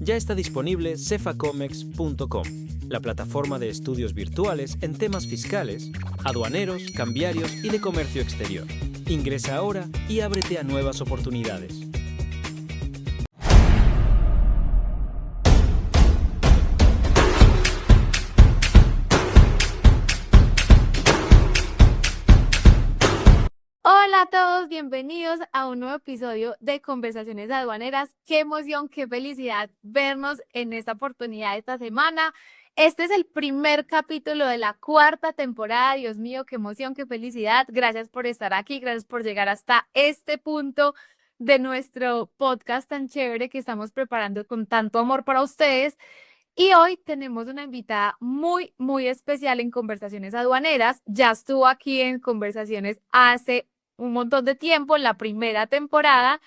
ya está disponible cefacomex.com, la plataforma de estudios virtuales en temas fiscales, aduaneros, cambiarios y de comercio exterior. Ingresa ahora y ábrete a nuevas oportunidades. Hola a todos, bienvenidos a un nuevo episodio de Conversaciones Aduaneras. Qué emoción, qué felicidad vernos en esta oportunidad esta semana. Este es el primer capítulo de la cuarta temporada. Dios mío, qué emoción, qué felicidad. Gracias por estar aquí, gracias por llegar hasta este punto de nuestro podcast tan chévere que estamos preparando con tanto amor para ustedes. Y hoy tenemos una invitada muy especial en Conversaciones Aduaneras. Ya estuvo aquí en Conversaciones hace un montón de tiempo, en la primera temporada,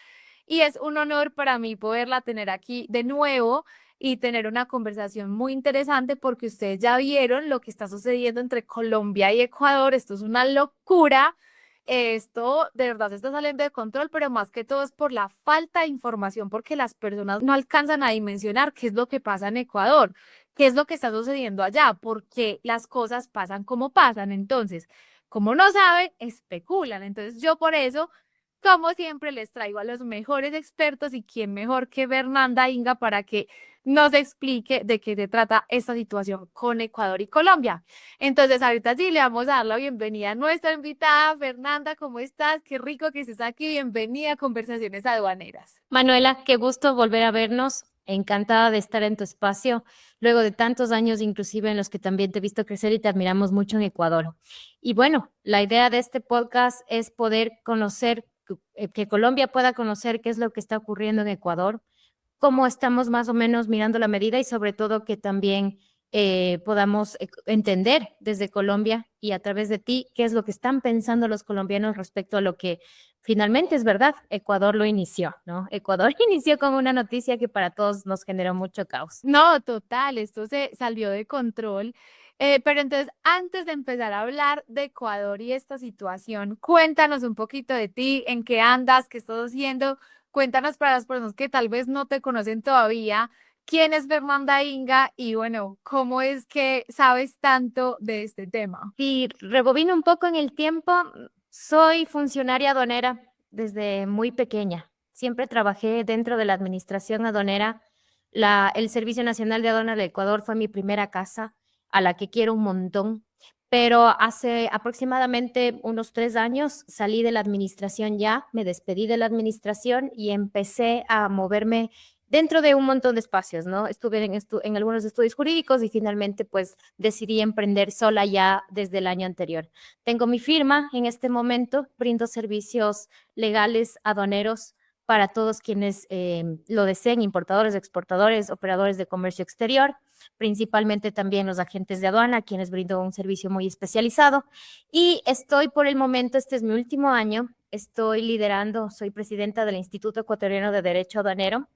y es un honor para mí poderla tener aquí de nuevo y tener una conversación muy interesante porque ustedes ya vieron lo que está sucediendo entre Colombia y Ecuador. Esto es una locura. Esto de verdad se está saliendo de control, pero más que todo es por la falta de información, porque las personas no alcanzan a dimensionar qué es lo que pasa en Ecuador, qué es lo que está sucediendo allá, porque las cosas pasan como pasan. Entonces, como no saben, especulan. Entonces, yo por eso, como siempre, les traigo a los mejores expertos y quién mejor que Fernanda Inga para que nos explique de qué se trata esta situación con Ecuador y Colombia. Entonces, ahorita sí le vamos a dar la bienvenida a nuestra invitada. Fernanda, ¿cómo estás? Qué rico que estés aquí. Bienvenida a Conversaciones Aduaneras. Manuela, qué gusto volver a vernos. Encantada de estar en tu espacio, luego de tantos años, inclusive en los que también te he visto crecer y te admiramos mucho en Ecuador. Y bueno, la idea de este podcast es poder conocer, que Colombia pueda conocer qué es lo que está ocurriendo en Ecuador, cómo estamos más o menos mirando la medida y sobre todo que también podamos entender desde Colombia y a través de ti qué es lo que están pensando los colombianos respecto a lo que finalmente es verdad. Ecuador lo inició, ¿no? Ecuador inició con una noticia que para todos nos generó mucho caos. No, total, esto se salió de control. Pero entonces, antes de empezar a hablar de Ecuador y esta situación, cuéntanos un poquito de ti, en qué andas, qué estás haciendo. Cuéntanos para las personas que tal vez no te conocen todavía, quién es Fernanda Inga y bueno, cómo es que sabes tanto de este tema. Si rebobino un poco en el tiempo, soy funcionaria aduanera desde muy pequeña. Siempre trabajé dentro de la administración aduanera. El Servicio Nacional de Aduanas del Ecuador fue mi primera casa, a la que quiero un montón. Pero hace aproximadamente unos 3 años salí de la administración ya, me despedí de la administración y empecé a moverme dentro de un montón de espacios, ¿no? Estuve en algunos estudios jurídicos y finalmente pues decidí emprender sola ya desde el año anterior. Tengo mi firma en este momento, brindo servicios legales aduaneros para todos quienes lo deseen, importadores, exportadores, operadores de comercio exterior, principalmente también los agentes de aduana, a quienes brindo un servicio muy especializado. Y estoy por el momento, este es mi último año, estoy liderando, soy presidenta del Instituto Ecuatoriano de Derecho Aduanero.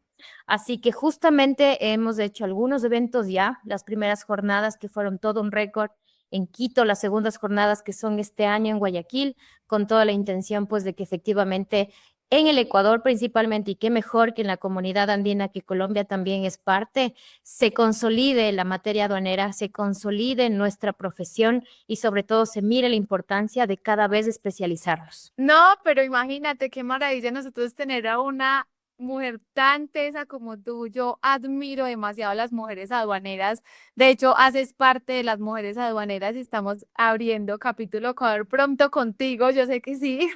Así que justamente hemos hecho algunos eventos ya, las primeras jornadas que fueron todo un récord en Quito, las segundas jornadas que son este año en Guayaquil, con toda la intención pues de que efectivamente en el Ecuador principalmente, y qué mejor que en la comunidad andina que Colombia también es parte, se consolide la materia aduanera, se consolide nuestra profesión y sobre todo se mire la importancia de cada vez especializarnos. No, pero imagínate qué maravilla nosotros tener a una mujer tan tesa como tú. Yo admiro demasiado a las mujeres aduaneras. De hecho, haces parte de las mujeres aduaneras y estamos abriendo capítulo Ecuador pronto contigo. Yo sé que sí.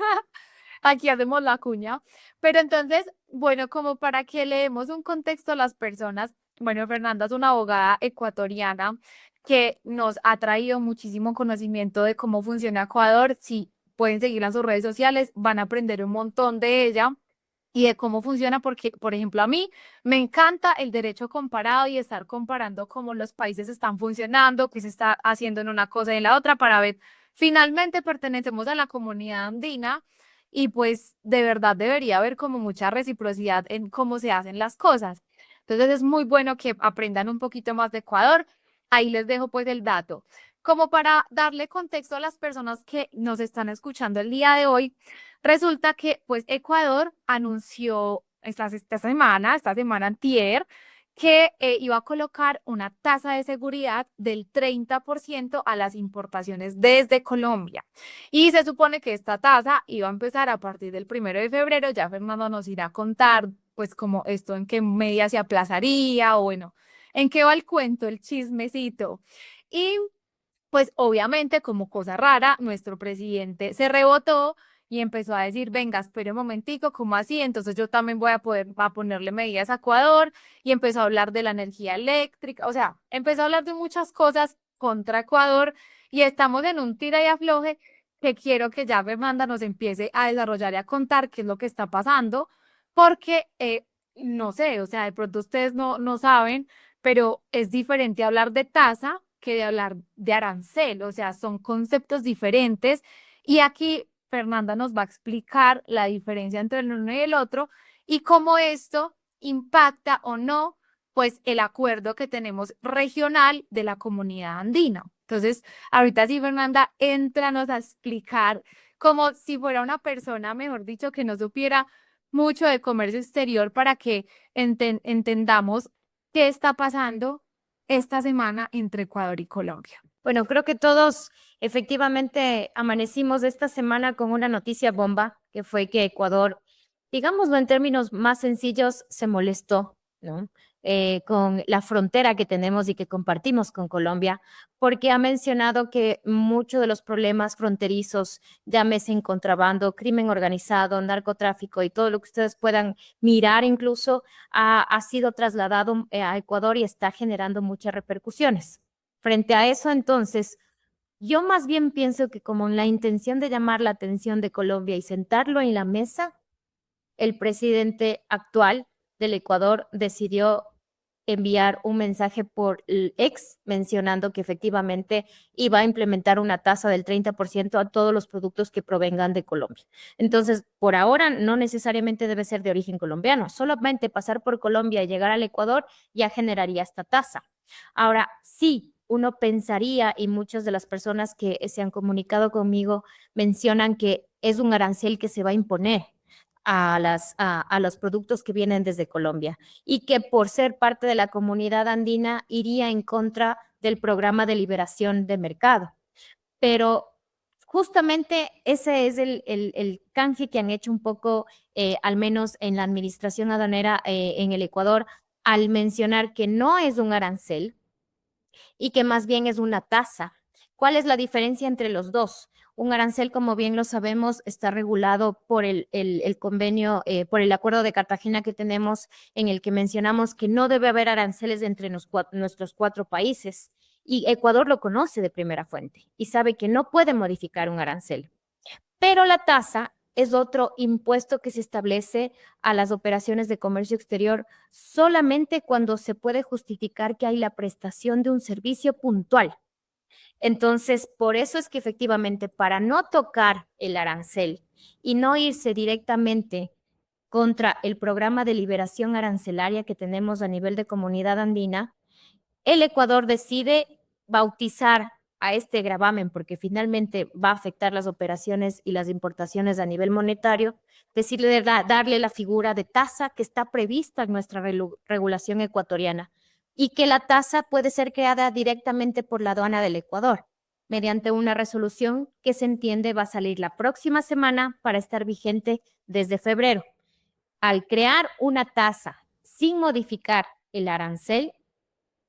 Aquí hacemos la cuña. Pero entonces, bueno, como para que le demos un contexto a las personas, bueno, Fernanda es una abogada ecuatoriana que nos ha traído muchísimo conocimiento de cómo funciona Ecuador. Si pueden seguirla en sus redes sociales, van a aprender un montón de ella y de cómo funciona, porque, por ejemplo, a mí me encanta el derecho comparado y estar comparando cómo los países están funcionando, qué se está haciendo en una cosa y en la otra para ver, finalmente pertenecemos a la comunidad andina y pues de verdad debería haber como mucha reciprocidad en cómo se hacen las cosas. Entonces es muy bueno que aprendan un poquito más de Ecuador. Ahí les dejo pues el dato. Como para darle contexto a las personas que nos están escuchando el día de hoy, resulta que pues Ecuador anunció esta semana antier, que iba a colocar una tasa de seguridad del 30% a las importaciones desde Colombia. Y se supone que esta tasa iba a empezar a partir del 1 de febrero. Ya Fernando nos irá a contar, pues, como esto en qué medida se aplazaría o bueno, en qué va el cuento, el chismecito. Y pues obviamente, como cosa rara, nuestro presidente se rebotó y empezó a decir, venga, espere un momentico, ¿cómo así? Entonces yo también voy a ponerle medidas a Ecuador, y empezó a hablar de la energía eléctrica, o sea, empezó a hablar de muchas cosas contra Ecuador, y estamos en un tira y afloje que quiero que ya Fernanda nos empiece a desarrollar y a contar qué es lo que está pasando, porque no sé, o sea, de pronto ustedes no saben, pero es diferente hablar de tasa que de hablar de arancel, o sea, son conceptos diferentes, y aquí Fernanda nos va a explicar la diferencia entre el uno y el otro y cómo esto impacta o no, pues, el acuerdo que tenemos regional de la comunidad andina. Entonces, ahorita sí, Fernanda, éntranos a explicar como si fuera una persona, mejor dicho, que no supiera mucho de comercio exterior, para que entendamos qué está pasando esta semana entre Ecuador y Colombia. Bueno, creo que todos efectivamente amanecimos esta semana con una noticia bomba, que fue que Ecuador, digámoslo en términos más sencillos, se molestó, ¿no? Con la frontera que tenemos y que compartimos con Colombia, porque ha mencionado que muchos de los problemas fronterizos, llámese en contrabando, crimen organizado, narcotráfico y todo lo que ustedes puedan mirar incluso, ha sido trasladado a Ecuador y está generando muchas repercusiones. Frente a eso, entonces, yo más bien pienso que como en la intención de llamar la atención de Colombia y sentarlo en la mesa, el presidente actual del Ecuador decidió enviar un mensaje por el ex mencionando que efectivamente iba a implementar una tasa del 30% a todos los productos que provengan de Colombia. Entonces, por ahora no necesariamente debe ser de origen colombiano, solamente pasar por Colombia y llegar al Ecuador ya generaría esta tasa. Ahora, sí, uno pensaría, y muchas de las personas que se han comunicado conmigo mencionan que es un arancel que se va a imponer a los productos que vienen desde Colombia y que por ser parte de la comunidad andina iría en contra del programa de liberación de mercado. Pero justamente ese es el canje que han hecho un poco, al menos en la administración aduanera en el Ecuador, al mencionar que no es un arancel y que más bien es una tasa. ¿Cuál es la diferencia entre los dos? Un arancel, como bien lo sabemos, está regulado por el convenio, por el acuerdo de Cartagena que tenemos, en el que mencionamos que no debe haber aranceles entre nuestros 4 países. Y Ecuador lo conoce de primera fuente y sabe que no puede modificar un arancel. Pero la tasa es otro impuesto que se establece a las operaciones de comercio exterior solamente cuando se puede justificar que hay la prestación de un servicio puntual. Entonces, por eso es que efectivamente, para no tocar el arancel y no irse directamente contra el programa de liberación arancelaria que tenemos a nivel de comunidad andina, el Ecuador decide bautizar a este gravamen, porque finalmente va a afectar las operaciones y las importaciones a nivel monetario, decirle darle la figura de tasa que está prevista en nuestra regulación ecuatoriana y que la tasa puede ser creada directamente por la aduana del Ecuador mediante una resolución que se entiende va a salir la próxima semana para estar vigente desde febrero. Al crear una tasa sin modificar el arancel,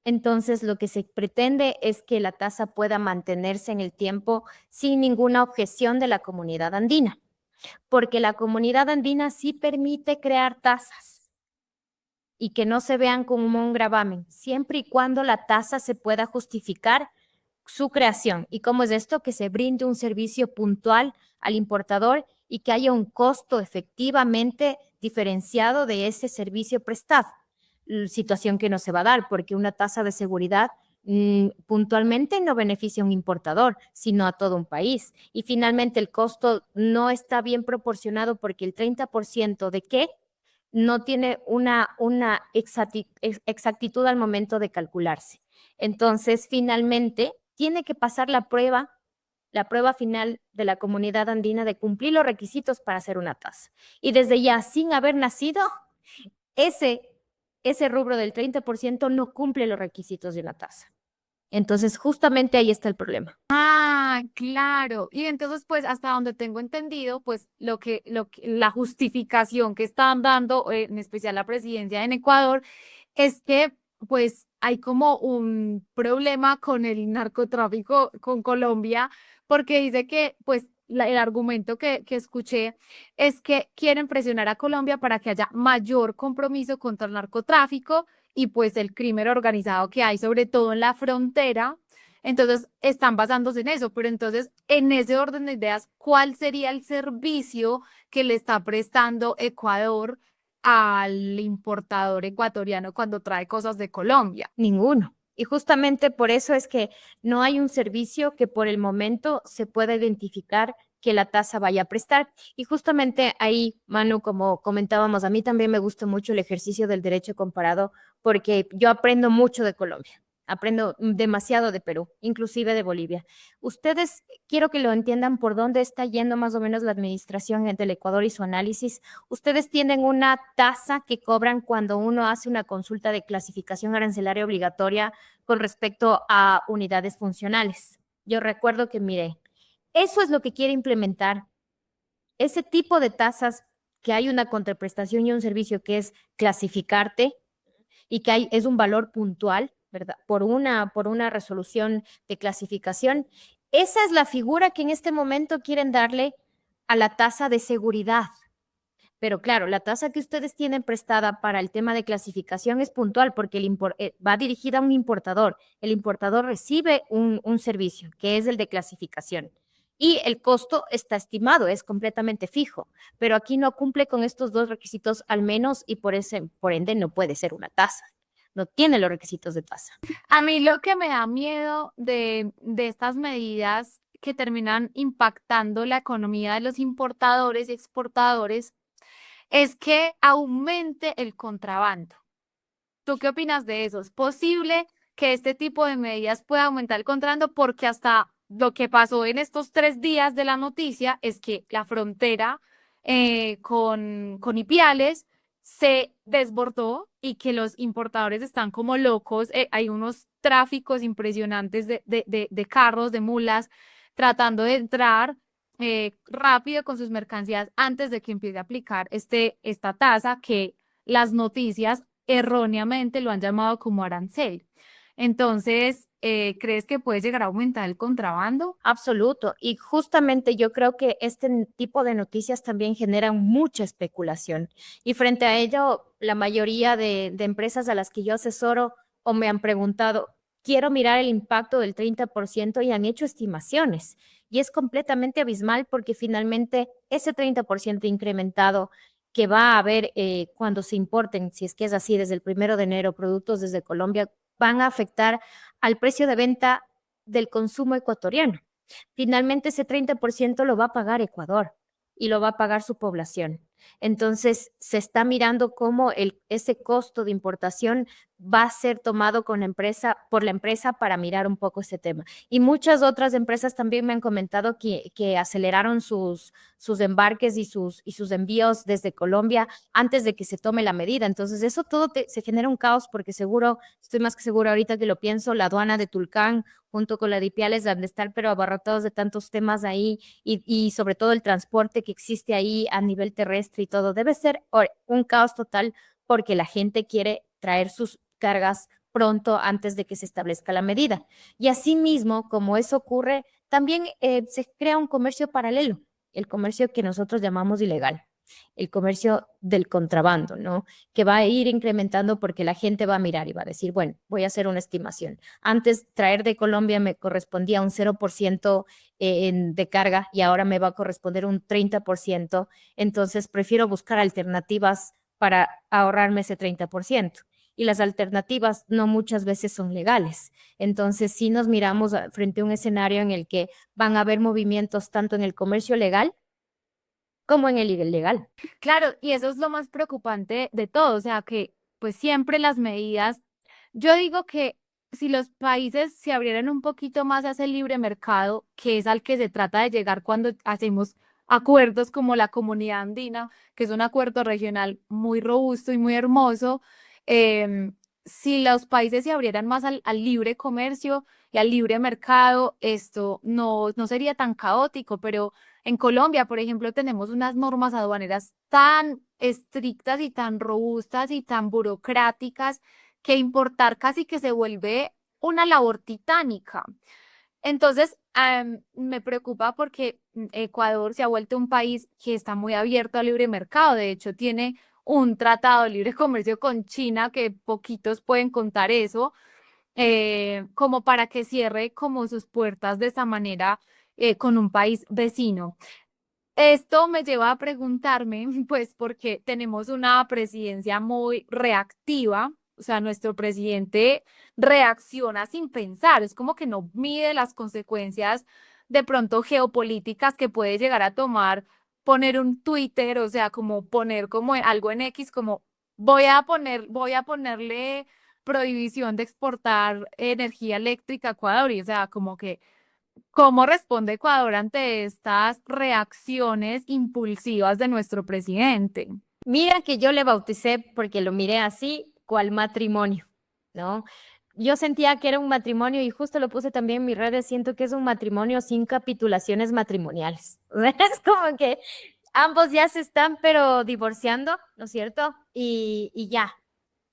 entonces lo que se pretende es que la tasa pueda mantenerse en el tiempo sin ninguna objeción de la comunidad andina, porque la comunidad andina sí permite crear tasas y que no se vean como un gravamen, siempre y cuando la tasa se pueda justificar su creación. ¿Y cómo es esto? Que se brinde un servicio puntual al importador y que haya un costo efectivamente diferenciado de ese servicio prestado. Situación que no se va a dar porque una tasa de seguridad puntualmente no beneficia a un importador, sino a todo un país. Y finalmente el costo no está bien proporcionado porque el 30% de qué no tiene una exactitud al momento de calcularse. Entonces, finalmente, tiene que pasar la prueba final de la comunidad andina de cumplir los requisitos para hacer una tasa. Y desde ya, sin haber nacido, ese ese rubro del 30% no cumple los requisitos de una tasa. Entonces, justamente ahí está el problema. Ah, claro. Y entonces, pues, hasta donde tengo entendido, pues, la justificación que están dando, en especial la presidencia en Ecuador, es que, pues, hay como un problema con el narcotráfico con Colombia, porque dice que, pues, el argumento que escuché es que quieren presionar a Colombia para que haya mayor compromiso contra el narcotráfico y, pues, el crimen organizado que hay, sobre todo en la frontera. Entonces, están basándose en eso, pero entonces, en ese orden de ideas, ¿cuál sería el servicio que le está prestando Ecuador al importador ecuatoriano cuando trae cosas de Colombia? Ninguno. Y justamente por eso es que no hay un servicio que por el momento se pueda identificar que la tasa vaya a prestar. Y justamente ahí, Manu, como comentábamos, a mí también me gusta mucho el ejercicio del derecho comparado porque yo aprendo mucho de Colombia, aprendo demasiado de Perú, inclusive de Bolivia. Ustedes, quiero que lo entiendan por dónde está yendo más o menos la administración del Ecuador y su análisis. Ustedes tienen una tasa que cobran cuando uno hace una consulta de clasificación arancelaria obligatoria con respecto a unidades funcionales. Yo recuerdo que, mire, eso es lo que quiere implementar. Ese tipo de tasas que hay una contraprestación y un servicio que es clasificarte y que es un valor puntual, ¿verdad? Por una resolución de clasificación. Esa es la figura que en este momento quieren darle a la tasa de seguridad. Pero claro, la tasa que ustedes tienen prestada para el tema de clasificación es puntual porque va dirigida a un importador. El importador recibe un servicio que es el de clasificación y el costo está estimado, es completamente fijo, pero aquí no cumple con estos dos requisitos al menos y por ende no puede ser una tasa. No tiene los requisitos de tasa. A mí lo que me da miedo de estas medidas que terminan impactando la economía de los importadores y exportadores es que aumente el contrabando. ¿Tú qué opinas de eso? ¿Es posible que este tipo de medidas pueda aumentar el contrabando? Porque hasta lo que pasó en estos 3 días de la noticia es que la frontera con Ipiales se desbordó y que los importadores están como locos. Hay unos tráficos impresionantes de carros, de mulas, tratando de entrar rápido con sus mercancías antes de que empiece a aplicar esta tasa que las noticias erróneamente lo han llamado como arancel. Entonces, ¿crees que puede llegar a aumentar el contrabando? Absoluto. Y justamente yo creo que este tipo de noticias también generan mucha especulación. Y frente a ello, la mayoría de empresas a las que yo asesoro o me han preguntado, quiero mirar el impacto del 30% y han hecho estimaciones. Y es completamente abismal porque finalmente ese 30% incrementado que va a haber cuando se importen, si es que es así, desde el 1 de enero, productos desde Colombia, van a afectar al precio de venta del consumo ecuatoriano. Finalmente ese 30% lo va a pagar Ecuador y lo va a pagar su población. Entonces, se está mirando cómo ese costo de importación va a ser tomado por la empresa para mirar un poco este tema. Y muchas otras empresas también me han comentado que aceleraron sus embarques y sus envíos desde Colombia antes de que se tome la medida. Entonces, eso todo se genera un caos porque seguro, estoy más que segura ahorita que lo pienso, la aduana de Tulcán junto con la de Ipiales han de estar pero abarrotados de tantos temas ahí y sobre todo el transporte que existe ahí a nivel terrestre y todo. Debe ser un caos total porque la gente quiere traer sus cargas pronto antes de que se establezca la medida. Y asimismo, como eso ocurre, también se crea un comercio paralelo, el comercio que nosotros llamamos ilegal, el comercio del contrabando, ¿no? Que va a ir incrementando porque la gente va a mirar y va a decir, bueno, voy a hacer una estimación. Antes traer de Colombia me correspondía un 0% de carga y ahora me va a corresponder un 30%, entonces prefiero buscar alternativas para ahorrarme ese 30%. Y las alternativas no muchas veces son legales. Entonces, sí nos miramos frente a un escenario en el que van a haber movimientos tanto en el comercio legal como en el ilegal. Claro, y eso es lo más preocupante de todo, o sea que pues siempre las medidas, yo digo que si los países se abrieran un poquito más a ese libre mercado, que es al que se trata de llegar cuando hacemos acuerdos como la Comunidad Andina, que es un acuerdo regional muy robusto y muy hermoso, em, si los países se abrieran más al libre comercio y al libre mercado, esto no sería tan caótico, pero en Colombia, por ejemplo, tenemos unas normas aduaneras tan estrictas y tan robustas y tan burocráticas que importar casi que se vuelve una labor titánica. Entonces, me preocupa porque Ecuador se ha vuelto un país que está muy abierto al libre mercado. De hecho, tiene un tratado de libre comercio con China, que poquitos pueden contar eso, como para que cierre como sus puertas de esa manera con un país vecino. Esto me lleva a preguntarme, pues, porque tenemos una presidencia muy reactiva, o sea, nuestro presidente reacciona sin pensar, es como que no mide las consecuencias de pronto geopolíticas que puede llegar a tomar poner un Twitter, o sea, como poner como algo en X, como voy a ponerle prohibición de exportar energía eléctrica a Ecuador, y o sea, como que ¿cómo responde Ecuador ante estas reacciones impulsivas de nuestro presidente? Mira que yo le bauticé porque lo miré así, cual matrimonio, ¿no? Yo sentía que era un matrimonio y justo lo puse también en mis redes, siento que es un matrimonio sin capitulaciones matrimoniales. Es como que ambos ya se están pero divorciando, ¿no es cierto? Y ya,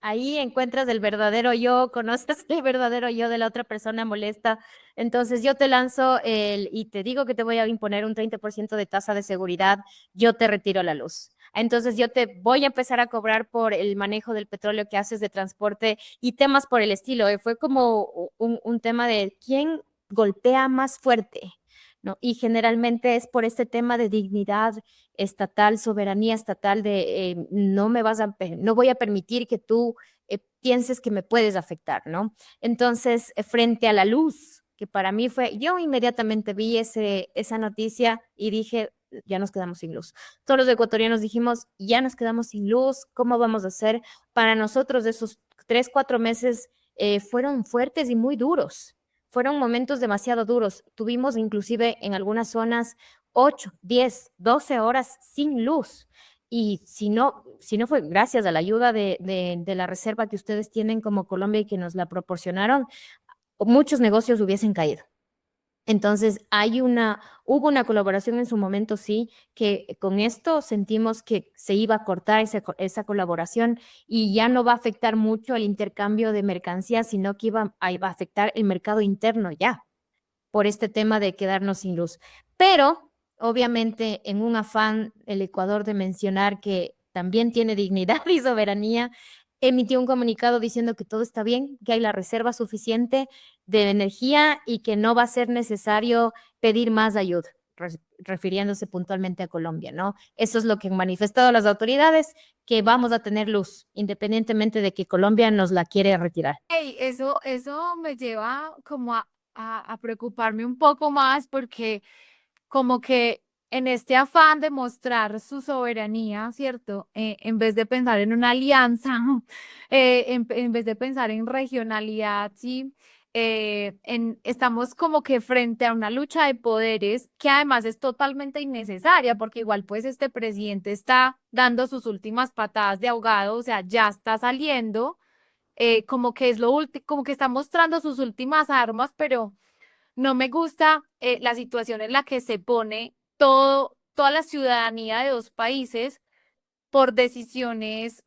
ahí encuentras el verdadero yo, conoces el verdadero yo de la otra persona molesta. Entonces yo te lanzo y te digo que te voy a imponer un 30% de tasa de seguridad, yo te retiro la luz. Entonces yo te voy a empezar a cobrar por el manejo del petróleo que haces de transporte y temas por el estilo. Fue como un tema de quién golpea más fuerte, ¿no? Y generalmente es por este tema de dignidad estatal, soberanía estatal, de no voy a permitir que tú pienses que me puedes afectar, ¿no? Entonces, frente a la luz, que para mí fue, yo inmediatamente vi esa noticia y dije, ya nos quedamos sin luz. Todos los ecuatorianos dijimos, ya nos quedamos sin luz, ¿cómo vamos a hacer? Para nosotros esos 3, 4 meses fueron fuertes y muy duros. Fueron momentos demasiado duros. Tuvimos inclusive en algunas zonas 8, 10, 12 horas sin luz. Y si no fue gracias a la ayuda de la reserva que ustedes tienen como Colombia y que nos la proporcionaron, muchos negocios hubiesen caído. Entonces, hubo una colaboración en su momento, sí, que con esto sentimos que se iba a cortar esa colaboración y ya no va a afectar mucho el intercambio de mercancías, sino que iba a afectar el mercado interno ya, por este tema de quedarnos sin luz. Pero, obviamente, en un afán el Ecuador de mencionar que también tiene dignidad y soberanía, emitió un comunicado diciendo que todo está bien, que hay la reserva suficiente de energía y que no va a ser necesario pedir más ayuda, refiriéndose puntualmente a Colombia, ¿no? Eso es lo que han manifestado las autoridades, que vamos a tener luz, independientemente de que Colombia nos la quiere retirar. Ey, eso me lleva como a preocuparme un poco más porque como que en este afán de mostrar su soberanía, ¿cierto? En vez de pensar en una alianza, en vez de pensar en regionalidad, ¿sí? Estamos como que frente a una lucha de poderes que además es totalmente innecesaria, porque igual pues este presidente está dando sus últimas patadas de ahogado, o sea, ya está saliendo, como que es lo último, como que está mostrando sus últimas armas, pero no me gusta la situación en la que se pone toda la ciudadanía de dos países por decisiones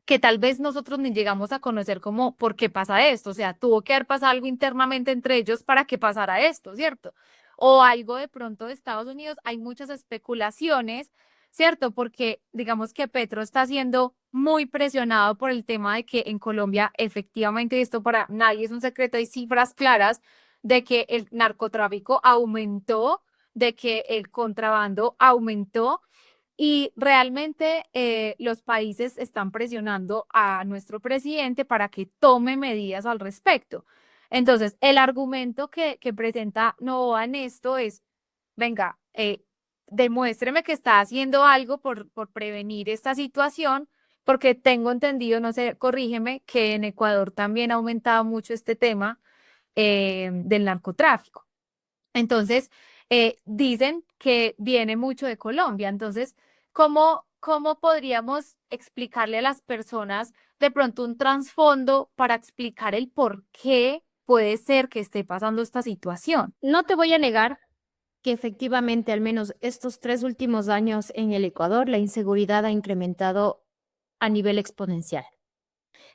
que tal vez nosotros ni llegamos a conocer como por qué pasa esto. O sea, tuvo que haber pasado algo internamente entre ellos para que pasara esto, ¿cierto? O algo de pronto de Estados Unidos. Hay muchas especulaciones, ¿cierto? Porque digamos que Petro está siendo muy presionado por el tema de que en Colombia efectivamente, esto para nadie es un secreto, hay cifras claras de que el narcotráfico aumentó, de que el contrabando aumentó y realmente los países están presionando a nuestro presidente para que tome medidas al respecto. Entonces, el argumento que presenta Novoa en esto es, venga, demuéstreme que está haciendo algo por prevenir esta situación, porque tengo entendido, no sé, corrígeme, que en Ecuador también ha aumentado mucho este tema del narcotráfico. Entonces, dicen que viene mucho de Colombia. Entonces, ¿cómo podríamos explicarle a las personas de pronto un trasfondo para explicar el por qué puede ser que esté pasando esta situación. No te voy a negar que efectivamente, al menos estos 3 últimos años en el Ecuador, la inseguridad ha incrementado a nivel exponencial.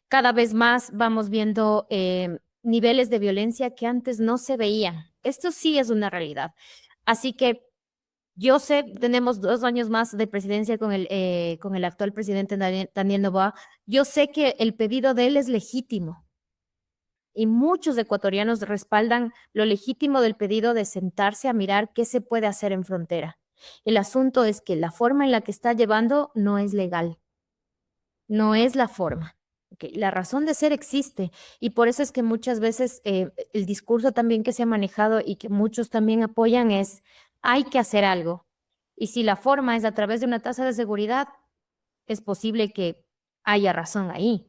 Cada vez más vamos viendo niveles de violencia que antes no se veían. Esto sí es una realidad. Así que yo sé, tenemos 2 años más de presidencia con el actual presidente Daniel Noboa. Yo sé que el pedido de él es legítimo y muchos ecuatorianos respaldan lo legítimo del pedido de sentarse a mirar qué se puede hacer en frontera. El asunto es que la forma en la que está llevando no es legal, no es la forma. Okay, la razón de ser existe y por eso es que muchas veces el discurso también que se ha manejado y que muchos también apoyan es hay que hacer algo. Y si la forma es a través de una tasa de seguridad, es posible que haya razón ahí.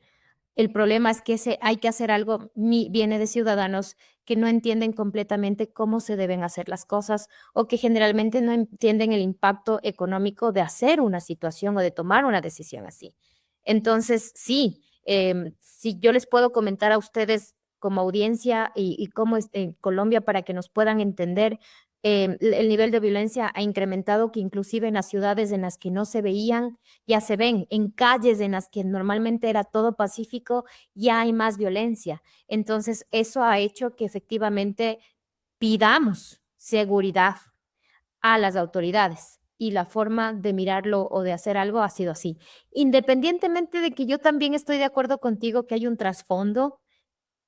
El problema es que ese hay que hacer algo viene de ciudadanos que no entienden completamente cómo se deben hacer las cosas o que generalmente no entienden el impacto económico de hacer una situación o de tomar una decisión así. Entonces, sí, si yo les puedo comentar a ustedes como audiencia y cómo es en Colombia para que nos puedan entender, el nivel de violencia ha incrementado que inclusive en las ciudades en las que no se veían, ya se ven, en calles en las que normalmente era todo pacífico, ya hay más violencia. Entonces, eso ha hecho que efectivamente pidamos seguridad a las autoridades y la forma de mirarlo o de hacer algo ha sido así. Independientemente de que yo también estoy de acuerdo contigo que hay un trasfondo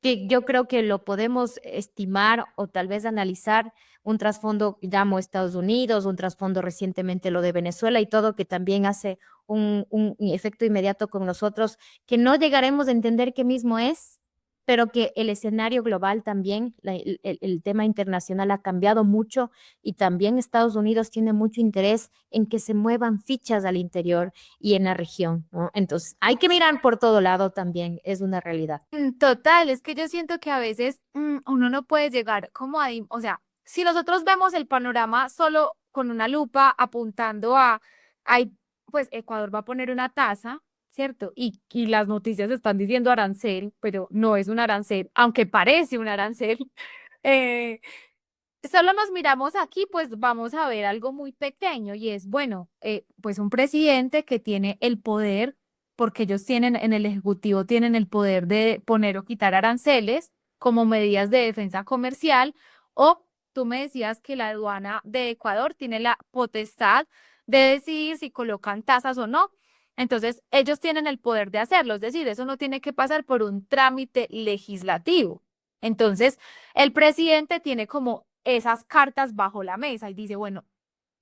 que yo creo que lo podemos estimar o tal vez analizar, un trasfondo, llamo Estados Unidos, un trasfondo recientemente lo de Venezuela y todo, que también hace un efecto inmediato con nosotros, que no llegaremos a entender qué mismo es, pero que el escenario global también, el tema internacional ha cambiado mucho y también Estados Unidos tiene mucho interés en que se muevan fichas al interior y en la región, ¿no? Entonces, hay que mirar por todo lado también, es una realidad. Total, es que yo siento que a veces uno no puede llegar como ahí, o sea, si nosotros vemos el panorama solo con una lupa apuntando hay, pues Ecuador va a poner una tasa, ¿cierto? Y las noticias están diciendo arancel, pero no es un arancel, aunque parece un arancel. eh, Solo nos miramos aquí, pues vamos a ver algo muy pequeño y es, bueno, pues un presidente que tiene el poder, porque ellos tienen en el Ejecutivo, tienen el poder de poner o quitar aranceles como medidas de defensa comercial, o tú me decías que la aduana de Ecuador tiene la potestad de decidir si colocan tasas o no. Entonces, ellos tienen el poder de hacerlo, es decir, eso no tiene que pasar por un trámite legislativo. Entonces, el presidente tiene como esas cartas bajo la mesa y dice, bueno,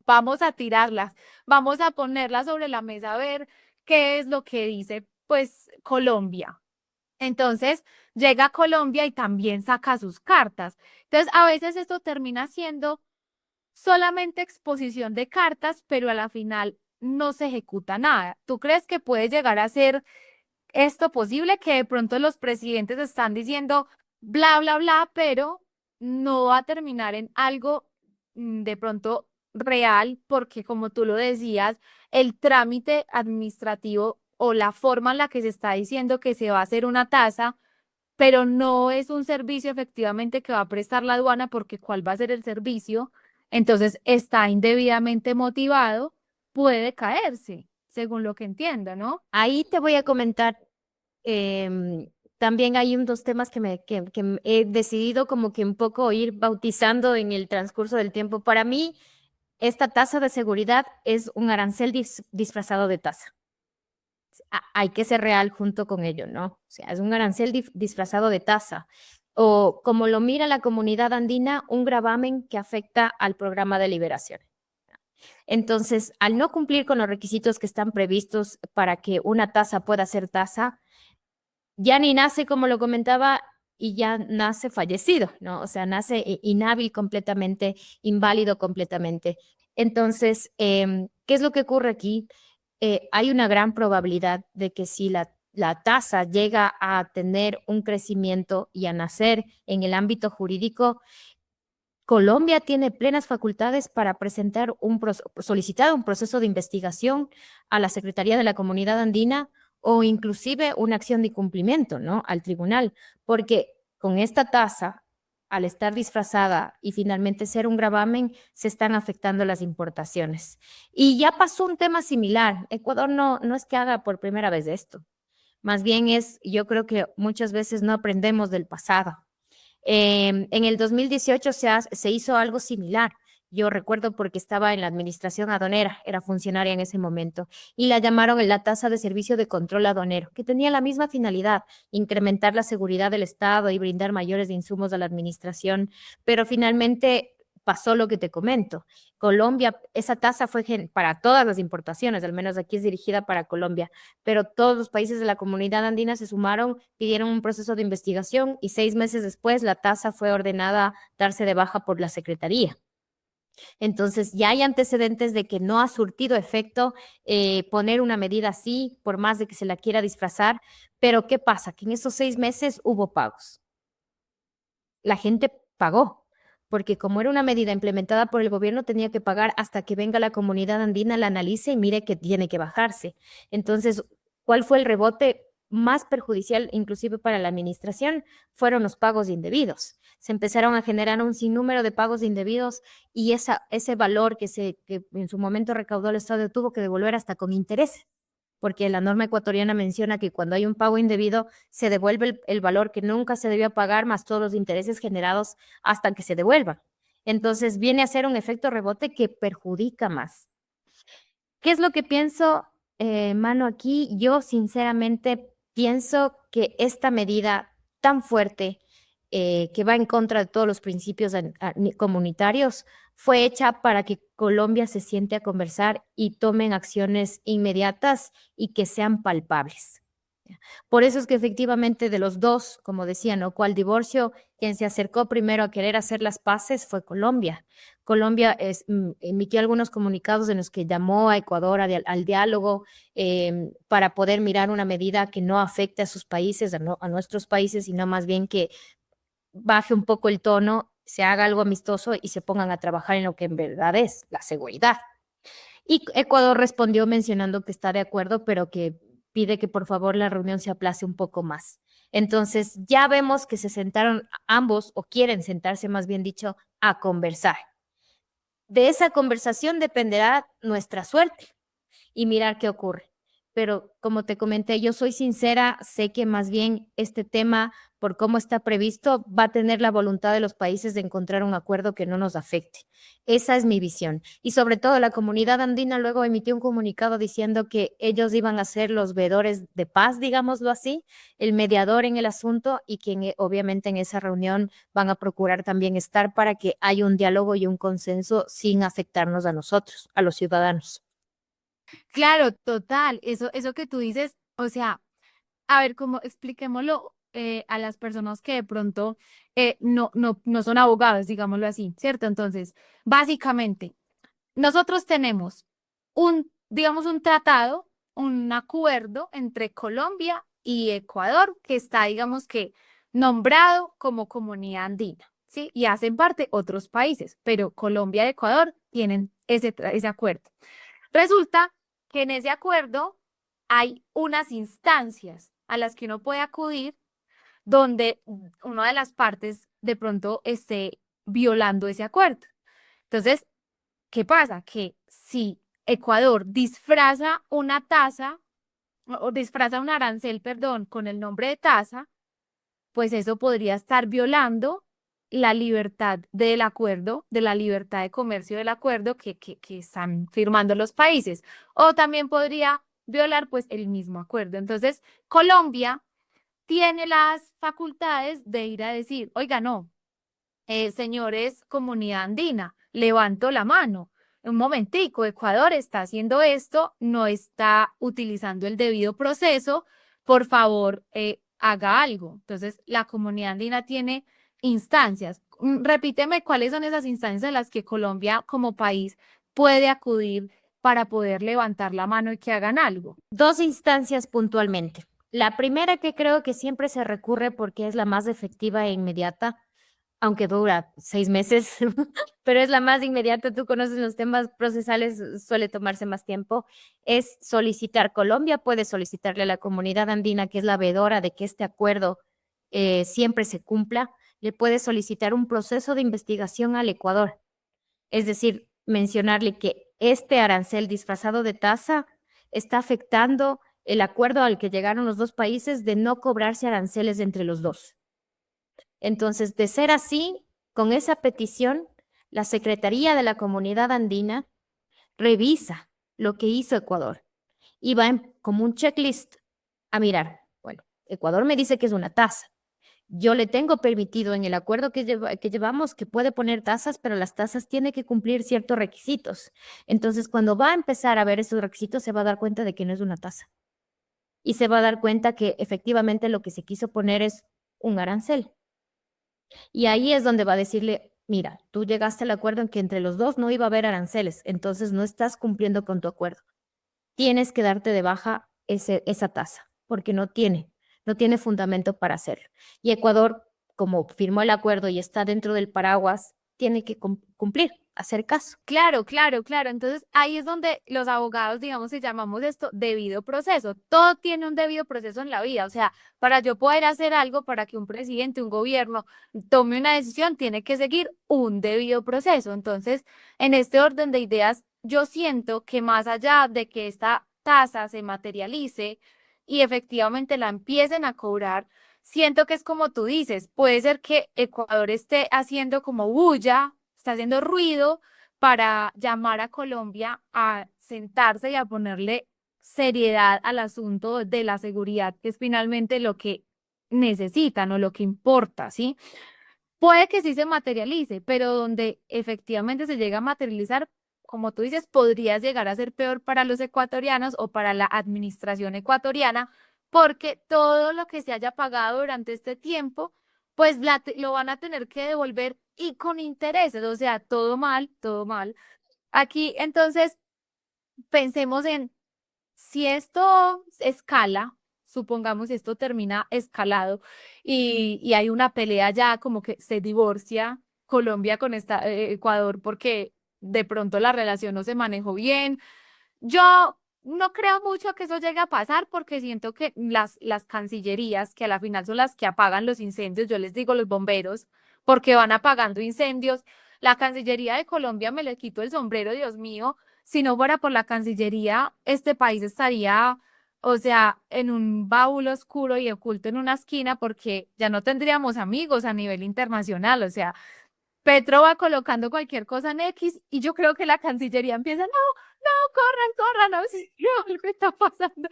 vamos a tirarlas, vamos a ponerlas sobre la mesa a ver qué es lo que dice, pues, Colombia. Entonces, llega a Colombia y también saca sus cartas. Entonces, a veces esto termina siendo solamente exposición de cartas, pero a la final no se ejecuta nada. ¿Tú crees que puede llegar a ser esto posible, que de pronto los presidentes están diciendo bla, bla, bla, pero no va a terminar en algo de pronto real, porque como tú lo decías, el trámite administrativo o la forma en la que se está diciendo que se va a hacer una tasa, pero no es un servicio efectivamente que va a prestar la aduana, porque ¿cuál va a ser el servicio? Entonces está indebidamente motivado, puede caerse, según lo que entiendo, ¿no? Ahí te voy a comentar, em, también hay dos temas que he decidido como que un poco ir bautizando en el transcurso del tiempo. Para mí, esta tasa de seguridad es un arancel disfrazado de tasa. Hay que ser real junto con ello, ¿no? O sea, es un arancel disfrazado de tasa. O como lo mira la comunidad andina, un gravamen que afecta al programa de liberación. Entonces, al no cumplir con los requisitos que están previstos para que una tasa pueda ser tasa, ya ni nace, como lo comentaba, y ya nace fallecido, ¿no? O sea, nace inhábil completamente, inválido completamente. Entonces, ¿qué es lo que ocurre aquí? Hay una gran probabilidad de que si la tasa llega a tener un crecimiento y a nacer en el ámbito jurídico, Colombia tiene plenas facultades para solicitar un proceso de investigación a la Secretaría de la Comunidad Andina o inclusive una acción de incumplimiento, ¿no? Al tribunal, porque con esta tasa, al estar disfrazada y finalmente ser un gravamen, se están afectando las importaciones. Y ya pasó un tema similar. Ecuador no es que haga por primera vez esto. Más bien yo creo que muchas veces no aprendemos del pasado. En el 2018 se hizo algo similar. Yo recuerdo porque estaba en la administración aduanera, era funcionaria en ese momento, y la llamaron la tasa de servicio de control aduanero, que tenía la misma finalidad, incrementar la seguridad del Estado y brindar mayores insumos a la administración, pero finalmente pasó lo que te comento. Colombia, esa tasa fue para todas las importaciones, al menos aquí es dirigida para Colombia, pero todos los países de la comunidad andina se sumaron, pidieron un proceso de investigación y 6 meses después la tasa fue ordenada darse de baja por la Secretaría. Entonces, ya hay antecedentes de que no ha surtido efecto poner una medida así, por más de que se la quiera disfrazar, pero ¿qué pasa? Que en esos 6 meses hubo pagos. La gente pagó, porque como era una medida implementada por el gobierno, tenía que pagar hasta que venga la comunidad andina, la analice y mire que tiene que bajarse. Entonces, ¿cuál fue el rebote más perjudicial, inclusive para la administración? Fueron los pagos indebidos. Se empezaron a generar un sinnúmero de pagos indebidos y ese valor que en su momento recaudó el Estado tuvo que devolver hasta con interés, porque la norma ecuatoriana menciona que cuando hay un pago indebido se devuelve el valor que nunca se debió pagar más todos los intereses generados hasta que se devuelva. Entonces viene a ser un efecto rebote que perjudica más. ¿Qué es lo que pienso, Mano, aquí? Yo sinceramente pienso que esta medida tan fuerte, que va en contra de todos los principios comunitarios, fue hecha para que Colombia se siente a conversar y tomen acciones inmediatas y que sean palpables. Por eso es que efectivamente de los dos, como decía, ¿no? Cual divorcio, quien se acercó primero a querer hacer las paces fue Colombia. Colombia emitió algunos comunicados en los que llamó a Ecuador al diálogo para poder mirar una medida que no afecte a sus países, a nuestros países, sino más bien que baje un poco el tono, se haga algo amistoso y se pongan a trabajar en lo que en verdad es la seguridad. Y Ecuador respondió mencionando que está de acuerdo, pero que pide que por favor la reunión se aplace un poco más. Entonces ya vemos que se sentaron ambos, o quieren sentarse más bien dicho, a conversar. De esa conversación dependerá nuestra suerte y mirar qué ocurre. Pero como te comenté, yo soy sincera, sé que más bien este tema, por cómo está previsto, va a tener la voluntad de los países de encontrar un acuerdo que no nos afecte. Esa es mi visión. Y sobre todo la comunidad andina luego emitió un comunicado diciendo que ellos iban a ser los veedores de paz, digámoslo así, el mediador en el asunto y que obviamente en esa reunión van a procurar también estar para que haya un diálogo y un consenso sin afectarnos a nosotros, a los ciudadanos. Claro, total. Eso que tú dices, o sea, a ver, cómo expliquémoslo a las personas que de pronto no son abogados, digámoslo así, ¿cierto? Entonces, básicamente, nosotros tenemos digamos, un tratado, un acuerdo entre Colombia y Ecuador que está, digamos que, nombrado como Comunidad Andina, ¿sí? Y hacen parte otros países, pero Colombia y Ecuador tienen ese acuerdo. Resulta que en ese acuerdo hay unas instancias a las que uno puede acudir donde una de las partes de pronto esté violando ese acuerdo. Entonces, ¿qué pasa? Que si Ecuador disfraza una tasa o disfraza un arancel, perdón, con el nombre de tasa, pues eso podría estar violando la libertad del acuerdo, de la libertad de comercio del acuerdo que están firmando los países. O también podría violar pues el mismo acuerdo. Entonces, Colombia tiene las facultades de ir a decir, oiga, no, señores, comunidad andina, levanto la mano. Un momentico, Ecuador está haciendo esto, no está utilizando el debido proceso, por favor, haga algo. Entonces, la comunidad andina tiene instancias. Repíteme cuáles son esas instancias a las que Colombia como país puede acudir para poder levantar la mano y que hagan algo. Dos instancias puntualmente. La primera, que creo que siempre se recurre porque es la más efectiva e inmediata, aunque dura 6 meses, pero es la más inmediata. Tú conoces los temas procesales, suele tomarse más tiempo. Es solicitar, Colombia puede solicitarle a la comunidad andina, que es la veedora de que este acuerdo siempre se cumpla, le puede solicitar un proceso de investigación al Ecuador. Es decir, mencionarle que este arancel disfrazado de tasa está afectando el acuerdo al que llegaron los dos países de no cobrarse aranceles entre los dos. Entonces, de ser así, con esa petición, la Secretaría de la Comunidad Andina revisa lo que hizo Ecuador y va como un checklist a mirar. Bueno, Ecuador me dice que es una tasa. Yo le tengo permitido en el acuerdo que llevamos que puede poner tasas, pero las tasas tienen que cumplir ciertos requisitos. Entonces, cuando va a empezar a ver esos requisitos, se va a dar cuenta de que no es una tasa. Y se va a dar cuenta que efectivamente lo que se quiso poner es un arancel. Y ahí es donde va a decirle, mira, tú llegaste al acuerdo en que entre los dos no iba a haber aranceles, entonces no estás cumpliendo con tu acuerdo. Tienes que darte de baja esa tasa, porque no tiene fundamento para hacerlo. Y Ecuador, como firmó el acuerdo y está dentro del paraguas, tiene que cumplir, hacer caso. Claro, claro, claro. Entonces ahí es donde los abogados, digamos, si llamamos esto debido proceso. Todo tiene un debido proceso en la vida. O sea, para yo poder hacer algo, para que un presidente, un gobierno tome una decisión, tiene que seguir un debido proceso. Entonces, en este orden de ideas, yo siento que más allá de que esta tasa se materialice y efectivamente la empiecen a cobrar, siento que es como tú dices, puede ser que Ecuador esté haciendo como bulla, está haciendo ruido para llamar a Colombia a sentarse y a ponerle seriedad al asunto de la seguridad, que es finalmente lo que necesitan o lo que importa, ¿sí? Puede que sí se materialice, pero donde efectivamente se llega a materializar, como tú dices, podría llegar a ser peor para los ecuatorianos o para la administración ecuatoriana, porque todo lo que se haya pagado durante este tiempo, pues lo van a tener que devolver y con intereses, o sea, todo mal, todo mal. Aquí, entonces, pensemos en si esto escala, supongamos esto termina escalado y hay una pelea ya como que se divorcia Colombia con Ecuador porque de pronto la relación no se manejó bien. Yo no creo mucho que eso llegue a pasar porque siento que las cancillerías, que a la final son las que apagan los incendios, yo les digo los bomberos, porque van apagando incendios. La Cancillería de Colombia me le quito el sombrero, Dios mío. Si no fuera por la Cancillería, este país estaría, o sea, en un baúl oscuro y oculto en una esquina porque ya no tendríamos amigos a nivel internacional. O sea, Petro va colocando cualquier cosa en X y yo creo que la Cancillería empieza, no, no, corran, corran, no, si algo está pasando.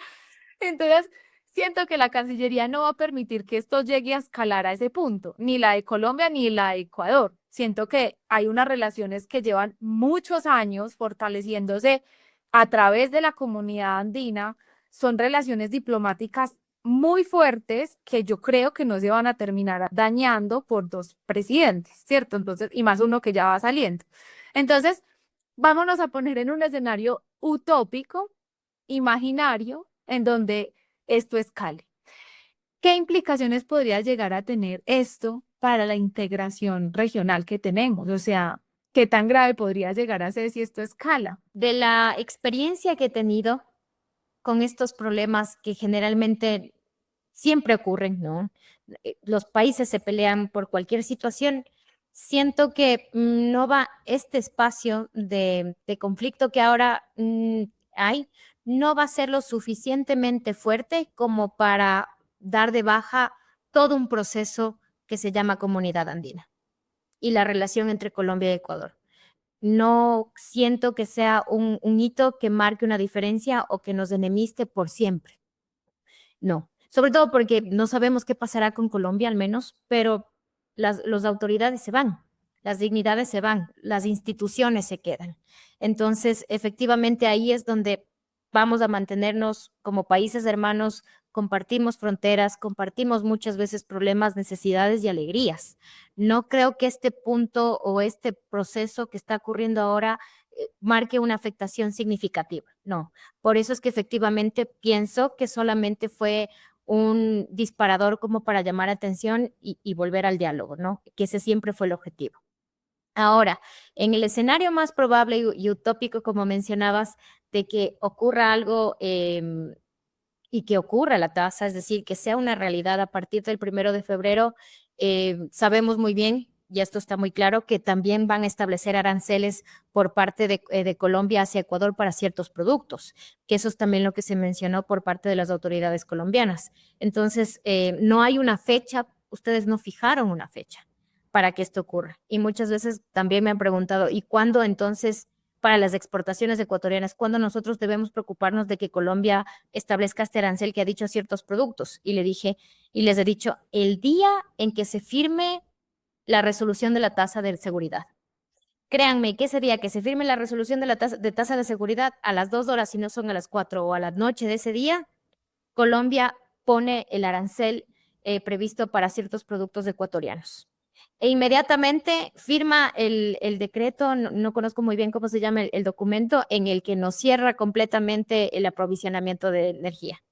Entonces, siento que la Cancillería no va a permitir que esto llegue a escalar a ese punto, ni la de Colombia ni la de Ecuador. Siento que hay unas relaciones que llevan muchos años fortaleciéndose a través de la comunidad andina. Son relaciones diplomáticas muy fuertes que yo creo que no se van a terminar dañando por dos presidentes, ¿cierto? Entonces, y más uno que ya va saliendo. Entonces, vámonos a poner en un escenario utópico, imaginario, en donde esto escale. ¿Qué implicaciones podría llegar a tener esto para la integración regional que tenemos? O sea, ¿qué tan grave podría llegar a ser si esto escala? De la experiencia que he tenido con estos problemas que generalmente siempre ocurren, ¿no? Los países se pelean por cualquier situación. Siento que no va este espacio de conflicto que ahora hay, no va a ser lo suficientemente fuerte como para dar de baja todo un proceso que se llama Comunidad Andina y la relación entre Colombia y Ecuador. No siento que sea un hito que marque una diferencia o que nos enemiste por siempre. No, sobre todo porque no sabemos qué pasará con Colombia al menos, pero las autoridades se van, las dignidades se van, las instituciones se quedan. Entonces, efectivamente, ahí es donde vamos a mantenernos como países hermanos, compartimos fronteras, compartimos muchas veces problemas, necesidades y alegrías. No creo que este punto o este proceso que está ocurriendo ahora marque una afectación significativa, no. Por eso es que efectivamente pienso que solamente fue un disparador como para llamar atención y volver al diálogo, ¿no? Que ese siempre fue el objetivo. Ahora, en el escenario más probable y utópico, como mencionabas, de que ocurra algo y que ocurra la tasa, es decir, que sea una realidad a partir del 1 de febrero, sabemos muy bien, y esto está muy claro, que también van a establecer aranceles por parte de Colombia hacia Ecuador para ciertos productos, que eso es también lo que se mencionó por parte de las autoridades colombianas. Entonces, no hay una fecha, ustedes no fijaron una fecha para que esto ocurra. Y muchas veces también me han preguntado, ¿y cuándo entonces para las exportaciones ecuatorianas, cuándo nosotros debemos preocuparnos de que Colombia establezca este arancel que ha dicho a ciertos productos? Y les he dicho, el día en que se firme la resolución de la tasa de seguridad. Créanme que ese día que se firme la resolución de la tasa de seguridad, a las 2 horas, si no son a las 4 o a la noche de ese día, Colombia pone el arancel previsto para ciertos productos ecuatorianos. E inmediatamente firma el decreto, no conozco muy bien cómo se llama el documento, en el que nos cierra completamente el aprovisionamiento de energía.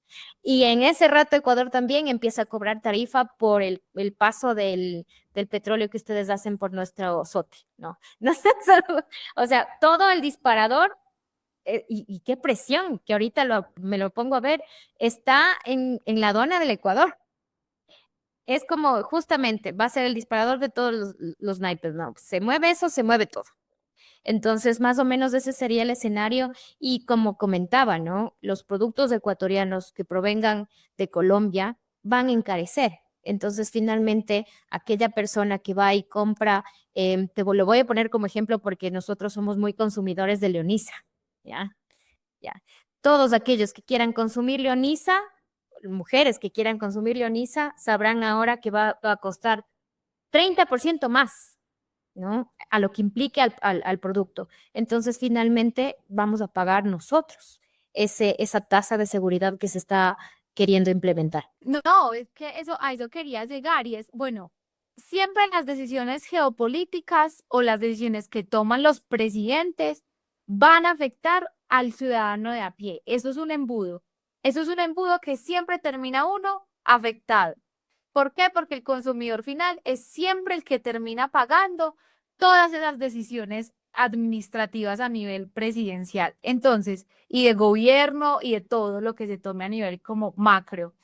Y en ese rato Ecuador también empieza a cobrar tarifa por el paso del petróleo que ustedes hacen por nuestro sote, ¿no? No solo, o sea, todo el disparador, y qué presión, que ahorita me lo pongo a ver, está en la aduana del Ecuador. Es como justamente va a ser el disparador de todos los naipes, ¿no? Se mueve eso, se mueve todo. Entonces, más o menos ese sería el escenario y como comentaba, ¿no? Los productos ecuatorianos que provengan de Colombia van a encarecer. Entonces, finalmente, aquella persona que va y compra, lo voy a poner como ejemplo porque nosotros somos muy consumidores de Leonisa, ¿ya? Ya. Todos aquellos que quieran consumir Leonisa, mujeres que quieran consumir Leonisa, sabrán ahora que va a costar 30% más, ¿no? A lo que implique al producto. Entonces, finalmente, vamos a pagar nosotros esa tasa de seguridad que se está queriendo implementar. No, es que a eso quería llegar y es, bueno, siempre las decisiones geopolíticas o las decisiones que toman los presidentes van a afectar al ciudadano de a pie. Eso es un embudo. Eso es un embudo que siempre termina uno afectado. ¿Por qué? Porque el consumidor final es siempre el que termina pagando todas esas decisiones administrativas a nivel presidencial. Entonces, y de gobierno y de todo lo que se tome a nivel como macro.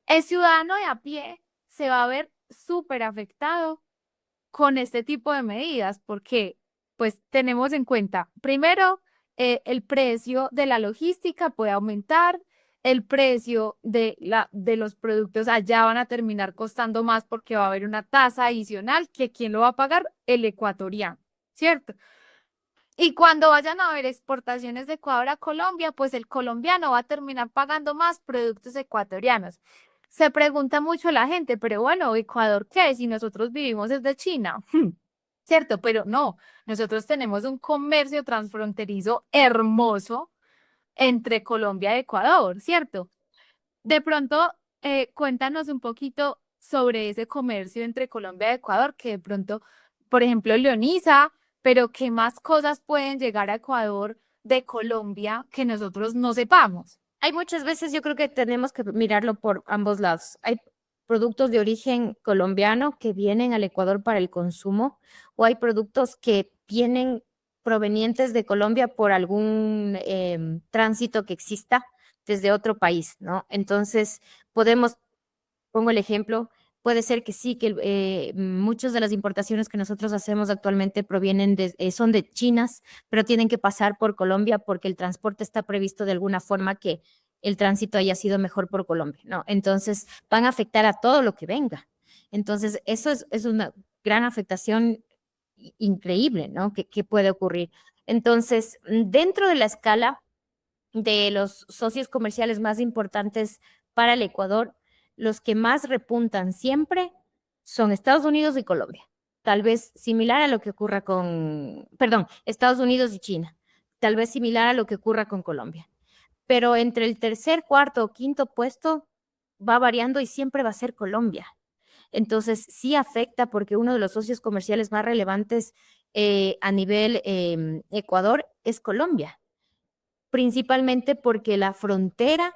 El ciudadano de a pie se va a ver súper afectado con este tipo de medidas porque pues tenemos en cuenta, primero, el precio de la logística puede aumentar, el precio de los productos allá van a terminar costando más porque va a haber una tasa adicional que quién lo va a pagar, el ecuatoriano, ¿cierto? Y cuando vayan a haber exportaciones de Ecuador a Colombia, pues el colombiano va a terminar pagando más productos ecuatorianos. Se pregunta mucho la gente, pero bueno, ¿Ecuador qué? Si nosotros vivimos desde China, ¿cierto? Pero no, nosotros tenemos un comercio transfronterizo hermoso entre Colombia y Ecuador, ¿cierto? De pronto, cuéntanos un poquito sobre ese comercio entre Colombia y Ecuador, que de pronto, por ejemplo, Leonisa, pero ¿qué más cosas pueden llegar a Ecuador de Colombia que nosotros no sepamos? Hay muchas veces, yo creo que tenemos que mirarlo por ambos lados. Hay productos de origen colombiano que vienen al Ecuador para el consumo, o hay productos que vienen provenientes de Colombia por algún tránsito que exista desde otro país, ¿no? Entonces, pongo el ejemplo, puede ser que sí, que muchas de las importaciones que nosotros hacemos actualmente son de chinas, pero tienen que pasar por Colombia porque el transporte está previsto de alguna forma que el tránsito haya sido mejor por Colombia, ¿no? Entonces, van a afectar a todo lo que venga. Entonces, eso es una gran afectación increíble, ¿no? Que puede ocurrir. Entonces, dentro de la escala de los socios comerciales más importantes para el Ecuador, los que más repuntan siempre son Estados Unidos y Colombia. Tal vez similar a lo que ocurra Estados Unidos y China. Tal vez similar a lo que ocurra con Colombia. Pero entre el tercer, cuarto o quinto puesto va variando y siempre va a ser Colombia. Entonces, sí afecta porque uno de los socios comerciales más relevantes a nivel Ecuador es Colombia, principalmente porque la frontera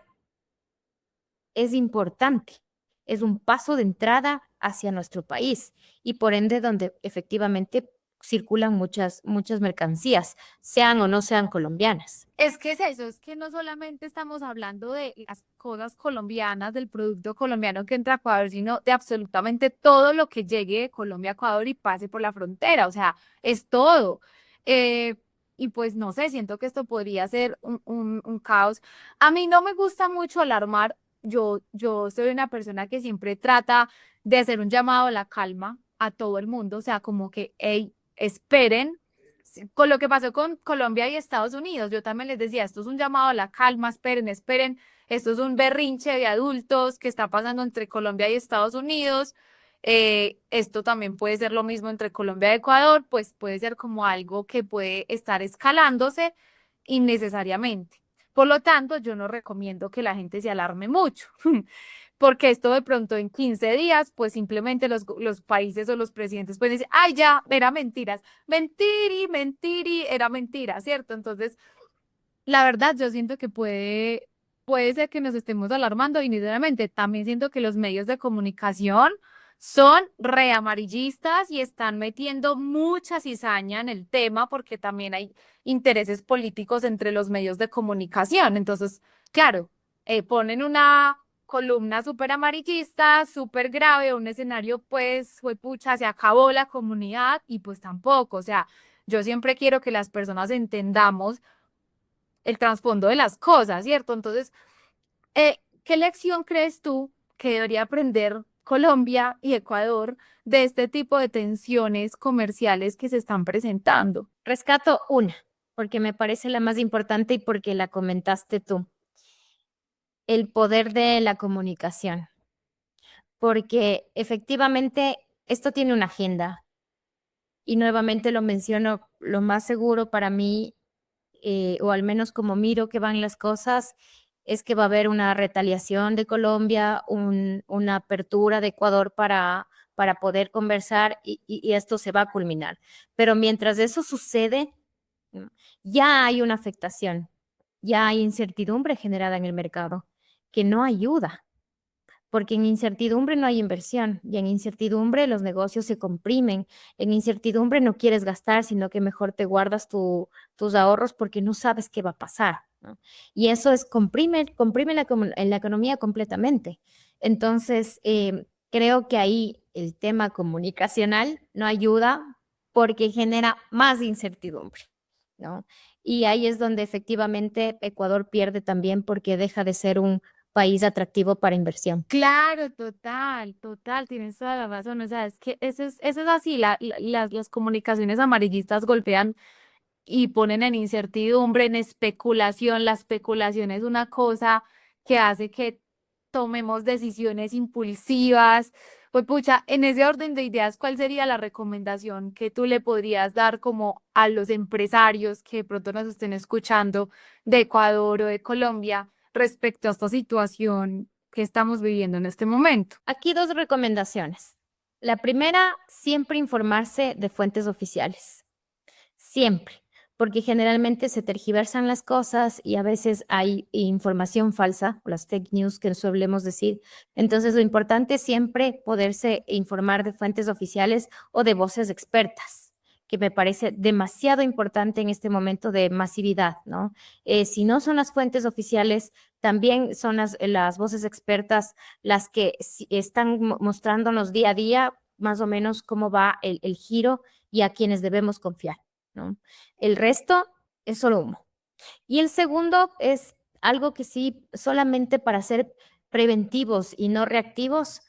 es importante, es un paso de entrada hacia nuestro país y por ende donde efectivamente circulan muchas mercancías, sean o no sean colombianas. Es que es eso, es que no solamente estamos hablando de las cosas colombianas, del producto colombiano que entra a Ecuador, sino de absolutamente todo lo que llegue de Colombia a Ecuador y pase por la frontera, o sea, es todo. Eh, y pues no sé, siento que esto podría ser un caos. A mí no me gusta mucho alarmar, yo soy una persona que siempre trata de hacer un llamado a la calma a todo el mundo, o sea, como que, hey, esperen. Sí, con lo que pasó con Colombia y Estados Unidos, yo también les decía, esto es un llamado a la calma, esperen, esperen, esto es un berrinche de adultos que está pasando entre Colombia y Estados Unidos, esto también puede ser lo mismo entre Colombia y Ecuador, pues puede ser como algo que puede estar escalándose innecesariamente. Por lo tanto, yo no recomiendo que la gente se alarme mucho. Porque esto de pronto en 15 días, pues simplemente los países o los presidentes pueden decir, ay, ya, era mentiras, mentiri, mentiri, era mentira, ¿cierto? Entonces, la verdad, yo siento que puede ser que nos estemos alarmando y sinceramente también siento que los medios de comunicación son reamarillistas y están metiendo mucha cizaña en el tema porque también hay intereses políticos entre los medios de comunicación. Entonces, claro, ponen una columna súper amarillista, súper grave, un escenario pues, fue pucha, se acabó la comunidad y pues tampoco, o sea, yo siempre quiero que las personas entendamos el trasfondo de las cosas, ¿cierto? Entonces, ¿qué lección crees tú que debería aprender Colombia y Ecuador de este tipo de tensiones comerciales que se están presentando? Rescato una, porque me parece la más importante y porque la comentaste tú, el poder de la comunicación, porque efectivamente esto tiene una agenda y nuevamente lo menciono, lo más seguro para mí, o al menos como miro que van las cosas, es que va a haber una retaliación de Colombia, una apertura de Ecuador para poder conversar y esto se va a culminar. Pero mientras eso sucede, ¿no? Ya hay una afectación, ya hay incertidumbre generada en el mercado que no ayuda, porque en incertidumbre no hay inversión y en incertidumbre los negocios se comprimen, en incertidumbre no quieres gastar, sino que mejor te guardas tus ahorros porque no sabes qué va a pasar, ¿no? Y eso es comprime la economía completamente. Entonces, creo que ahí el tema comunicacional no ayuda porque genera más incertidumbre, ¿no? Y ahí es donde efectivamente Ecuador pierde también porque deja de ser un país atractivo para inversión. Claro, total, total, tienes toda la razón. O sea, es que eso es así, las comunicaciones amarillistas golpean y ponen en incertidumbre, en especulación. La especulación es una cosa que hace que tomemos decisiones impulsivas. Pues pucha, en ese orden de ideas, ¿cuál sería la recomendación que tú le podrías dar como a los empresarios que de pronto nos estén escuchando de Ecuador o de Colombia respecto a esta situación que estamos viviendo en este momento? Aquí dos recomendaciones. La primera, siempre informarse de fuentes oficiales. Siempre, porque generalmente se tergiversan las cosas y a veces hay información falsa, o las fake news que solemos decir. Entonces, lo importante es siempre poderse informar de fuentes oficiales o de voces expertas, que me parece demasiado importante en este momento de masividad, ¿no? Si no son las fuentes oficiales, también son las voces expertas las que están mostrándonos día a día más o menos cómo va el giro y a quienes debemos confiar, ¿no? El resto es solo humo. Y el segundo es algo que sí, solamente para ser preventivos y no reactivos,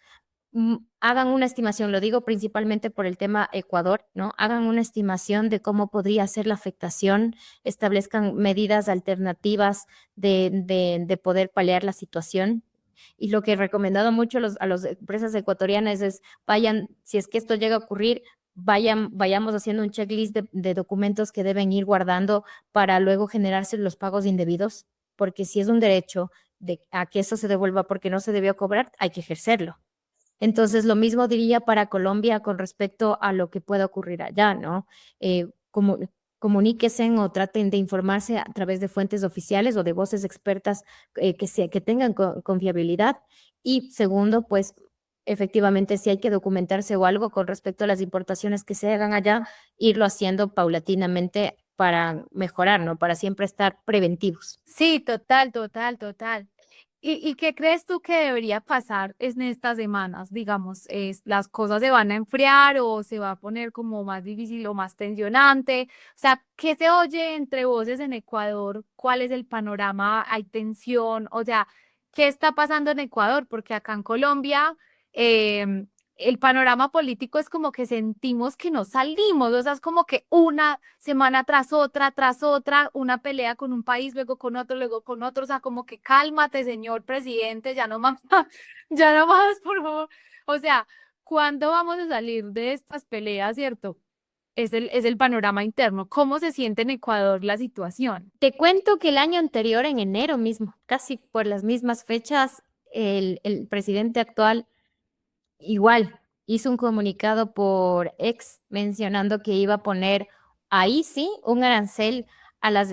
hagan una estimación, lo digo principalmente por el tema Ecuador, ¿no? Hagan una estimación de cómo podría ser la afectación, establezcan medidas alternativas de poder paliar la situación. Y lo que he recomendado mucho a las empresas ecuatorianas es vayan, si es que esto llega a ocurrir, vayamos haciendo un checklist de documentos que deben ir guardando para luego generarse los pagos indebidos, porque si es un derecho a que eso se devuelva porque no se debió cobrar, hay que ejercerlo. Entonces, lo mismo diría para Colombia con respecto a lo que pueda ocurrir allá, ¿no? Como comuníquense o traten de informarse a través de fuentes oficiales o de voces expertas que tengan confiabilidad. Y segundo, pues efectivamente si hay que documentarse o algo con respecto a las importaciones que se hagan allá, irlo haciendo paulatinamente para mejorar, ¿no? Para siempre estar preventivos. Sí, total, total, total. ¿Y qué crees tú que debería pasar en estas semanas? Digamos, ¿las cosas se van a enfriar o se va a poner como más difícil o más tensionante? O sea, ¿qué se oye entre voces en Ecuador? ¿Cuál es el panorama? ¿Hay tensión? O sea, ¿qué está pasando en Ecuador? Porque acá en Colombia em, el panorama político es como que sentimos que no salimos, o sea, es como que una semana tras otra, una pelea con un país, luego con otro, o sea, como que cálmate, señor presidente, ya no más, ya no más, por favor. O sea, ¿cuándo vamos a salir de estas peleas, cierto? Es el panorama interno. ¿Cómo se siente en Ecuador la situación? Te cuento que el año anterior, en enero mismo, casi por las mismas fechas, el presidente actual igual hizo un comunicado por ex mencionando que iba a poner ahí sí un arancel a las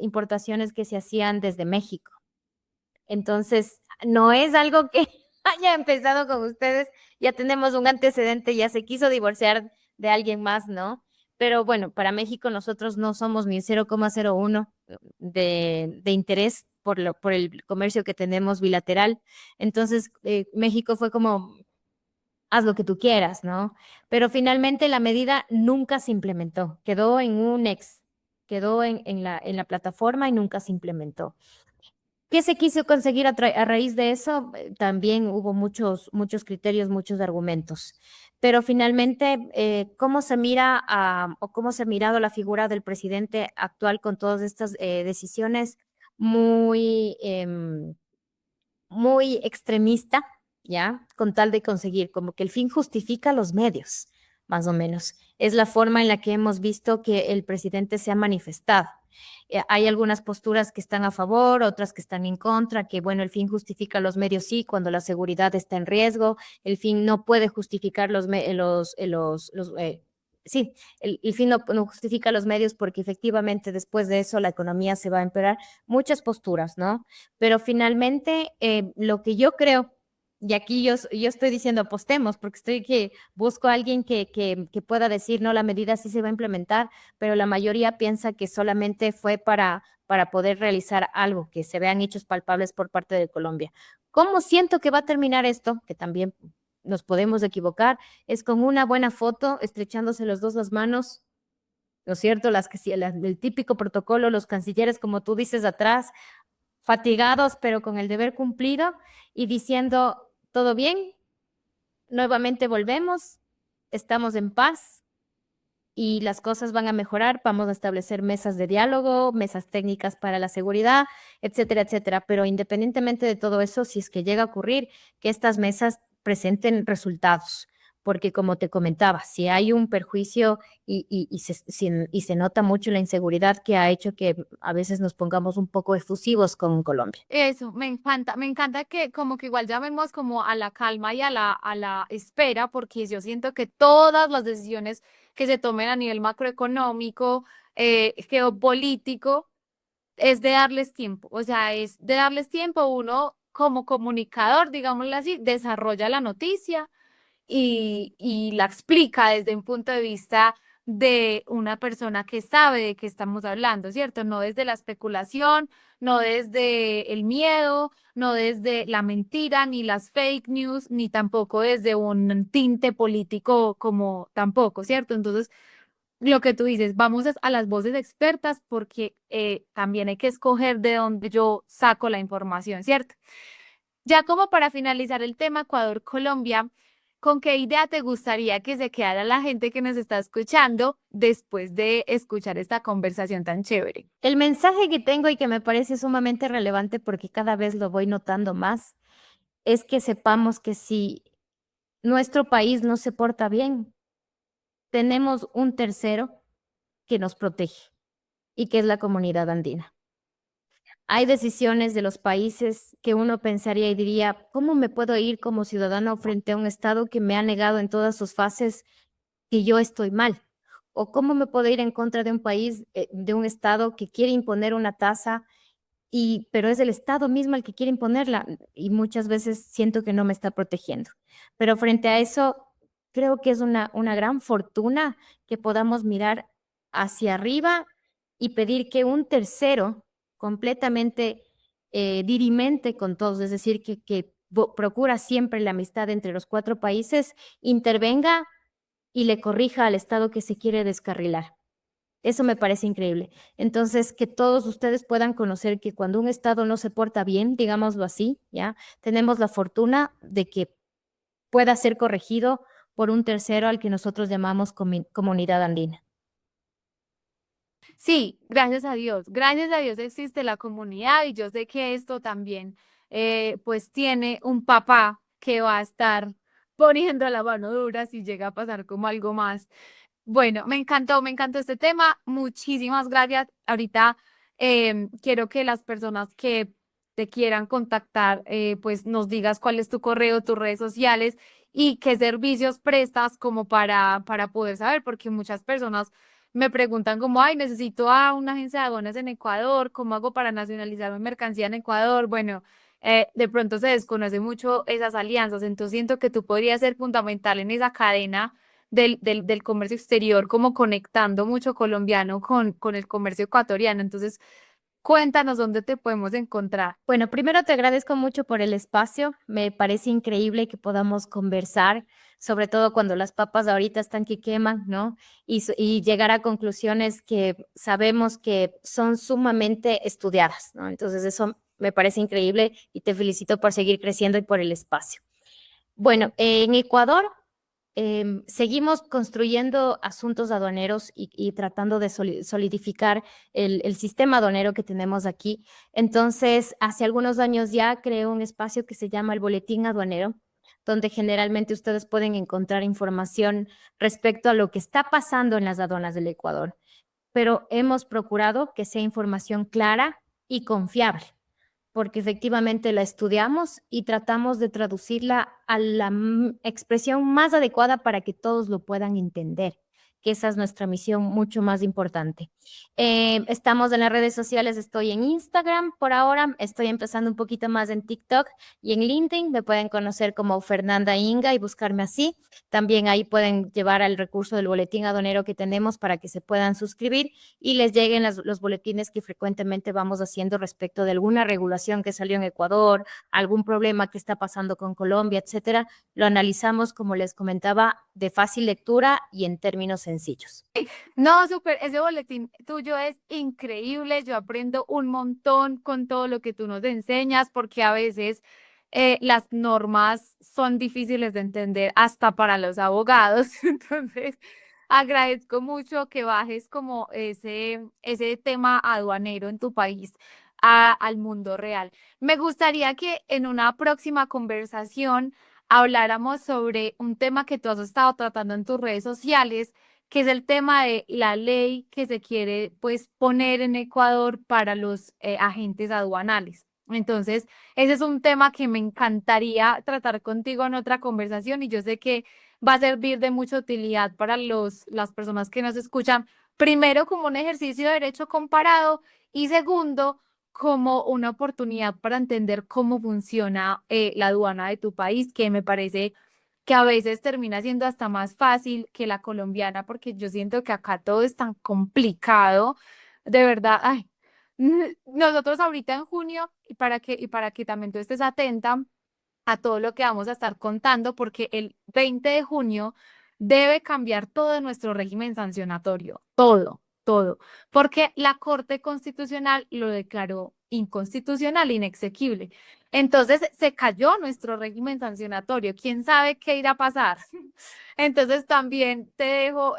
importaciones que se hacían desde México. Entonces, no es algo que haya empezado con ustedes, ya tenemos un antecedente, ya se quiso divorciar de alguien más, ¿no? Pero bueno, para México nosotros no somos ni 0,01 de interés por el comercio que tenemos bilateral. Entonces, México fue como, haz lo que tú quieras, ¿no? Pero finalmente la medida nunca se implementó, quedó en un ex, quedó en la plataforma y nunca se implementó. ¿Qué se quiso conseguir a raíz de eso? También hubo muchos criterios, muchos argumentos. Pero finalmente, ¿cómo se mira o cómo se ha mirado la figura del presidente actual con todas estas decisiones muy, muy extremista, ¿ya? Con tal de conseguir, como que el fin justifica los medios, más o menos. Es la forma en la que hemos visto que el presidente se ha manifestado. Hay algunas posturas que están a favor, otras que están en contra, que bueno, el fin justifica los medios sí, cuando la seguridad está en riesgo, el fin no puede justificar sí, el fin no justifica los medios porque efectivamente después de eso la economía se va a empeorar. Muchas posturas, ¿no? Pero finalmente, lo que yo creo, y aquí yo estoy diciendo apostemos, porque estoy que busco a alguien que pueda decir, no, la medida sí se va a implementar, pero la mayoría piensa que solamente fue para poder realizar algo, que se vean hechos palpables por parte de Colombia. ¿Cómo siento que va a terminar esto? Que también nos podemos equivocar, es con una buena foto, estrechándose los dos las manos, ¿no es cierto? El típico protocolo, los cancilleres, como tú dices, atrás, fatigados, pero con el deber cumplido y diciendo, todo bien, nuevamente volvemos, estamos en paz y las cosas van a mejorar, vamos a establecer mesas de diálogo, mesas técnicas para la seguridad, etcétera, etcétera. Pero independientemente de todo eso, si es que llega a ocurrir, que estas mesas presenten resultados. Porque como te comentaba, si hay un perjuicio y se nota mucho la inseguridad que ha hecho que a veces nos pongamos un poco efusivos con Colombia. Eso, me encanta que como que igual llamemos como a la calma y a la espera, porque yo siento que todas las decisiones que se tomen a nivel macroeconómico, geopolítico, es de darles tiempo, o sea, es de darles tiempo. Uno como comunicador, digámoslo así, desarrolla la noticia y la explica desde un punto de vista de una persona que sabe de qué estamos hablando, ¿cierto? No desde la especulación, no desde el miedo, no desde la mentira, ni las fake news, ni tampoco desde un tinte político como tampoco, ¿cierto? Entonces, lo que tú dices, vamos a las voces expertas porque también hay que escoger de dónde yo saco la información, ¿cierto? Ya como para finalizar el tema Ecuador-Colombia, ¿con qué idea te gustaría que se quedara la gente que nos está escuchando después de escuchar esta conversación tan chévere? El mensaje que tengo y que me parece sumamente relevante porque cada vez lo voy notando más es que sepamos que si nuestro país no se porta bien, tenemos un tercero que nos protege y que es la comunidad andina. Hay decisiones de los países que uno pensaría y diría, ¿cómo me puedo ir como ciudadano frente a un Estado que me ha negado en todas sus fases que yo estoy mal? ¿O cómo me puedo ir en contra de un país, de un Estado que quiere imponer una tasa pero es el Estado mismo el que quiere imponerla y muchas veces siento que no me está protegiendo. Pero frente a eso, creo que es una gran fortuna que podamos mirar hacia arriba y pedir que un tercero completamente dirimente con todos, es decir, que procura siempre la amistad entre los cuatro países, intervenga y le corrija al Estado que se quiere descarrilar. Eso me parece increíble. Entonces, que todos ustedes puedan conocer que cuando un Estado no se porta bien, digámoslo así, ¿ya? Tenemos la fortuna de que pueda ser corregido por un tercero al que nosotros llamamos comunidad andina. Sí, gracias a Dios existe la comunidad y yo sé que esto también pues tiene un papá que va a estar poniendo la mano dura si llega a pasar como algo más. Bueno, me encantó este tema. Muchísimas gracias. Ahorita quiero que las personas que te quieran contactar, pues nos digas cuál es tu correo, tus redes sociales y qué servicios prestas como para poder saber, porque muchas personas me preguntan como, ay, necesito a una agencia de aduanas en Ecuador, ¿cómo hago para nacionalizar mi mercancía en Ecuador? Bueno, de pronto se desconoce mucho esas alianzas, entonces siento que tú podrías ser fundamental en esa cadena del comercio exterior, como conectando mucho colombiano con el comercio ecuatoriano. Entonces, cuéntanos dónde te podemos encontrar. Bueno, primero te agradezco mucho por el espacio. Me parece increíble que podamos conversar, sobre todo cuando las papas ahorita están que queman, ¿no? Y llegar a conclusiones que sabemos que son sumamente estudiadas, ¿no? Entonces, eso me parece increíble y te felicito por seguir creciendo y por el espacio. Bueno, en Ecuador seguimos construyendo asuntos aduaneros y tratando de solidificar el sistema aduanero que tenemos aquí. Entonces, hace algunos años ya creé un espacio que se llama el Boletín Aduanero, donde generalmente ustedes pueden encontrar información respecto a lo que está pasando en las aduanas del Ecuador, pero hemos procurado que sea información clara y confiable porque efectivamente la estudiamos y tratamos de traducirla a la expresión más adecuada para que todos lo puedan entender, que esa es nuestra misión mucho más importante. Estamos en las redes sociales, estoy en Instagram por ahora, estoy empezando un poquito más en TikTok y en LinkedIn, me pueden conocer como Fernanda Inga y buscarme así. También ahí pueden llevar al recurso del boletín aduanero que tenemos para que se puedan suscribir y les lleguen los boletines que frecuentemente vamos haciendo respecto de alguna regulación que salió en Ecuador, algún problema que está pasando con Colombia, etcétera. Lo analizamos, como les comentaba, de fácil lectura y en términos sencillos. No, súper, ese boletín tuyo es increíble. Yo aprendo un montón con todo lo que tú nos enseñas, porque a veces las normas son difíciles de entender hasta para los abogados. Entonces, agradezco mucho que bajes como ese tema aduanero en tu país al mundo real. Me gustaría que en una próxima conversación habláramos sobre un tema que tú has estado tratando en tus redes sociales, que es el tema de la ley que se quiere pues poner en Ecuador para los agentes aduanales. Entonces, ese es un tema que me encantaría tratar contigo en otra conversación y yo sé que va a servir de mucha utilidad para las personas que nos escuchan, primero como un ejercicio de derecho comparado y segundo como una oportunidad para entender cómo funciona la aduana de tu país, que me parece que a veces termina siendo hasta más fácil que la colombiana, porque yo siento que acá todo es tan complicado, de verdad. Ay, nosotros ahorita en junio, y para que también tú estés atenta a todo lo que vamos a estar contando, porque el 20 de junio debe cambiar todo nuestro régimen sancionatorio, todo, porque la Corte Constitucional lo declaró inconstitucional, inexequible. Entonces se cayó nuestro régimen sancionatorio. ¿Quién sabe qué irá a pasar? Entonces también te dejo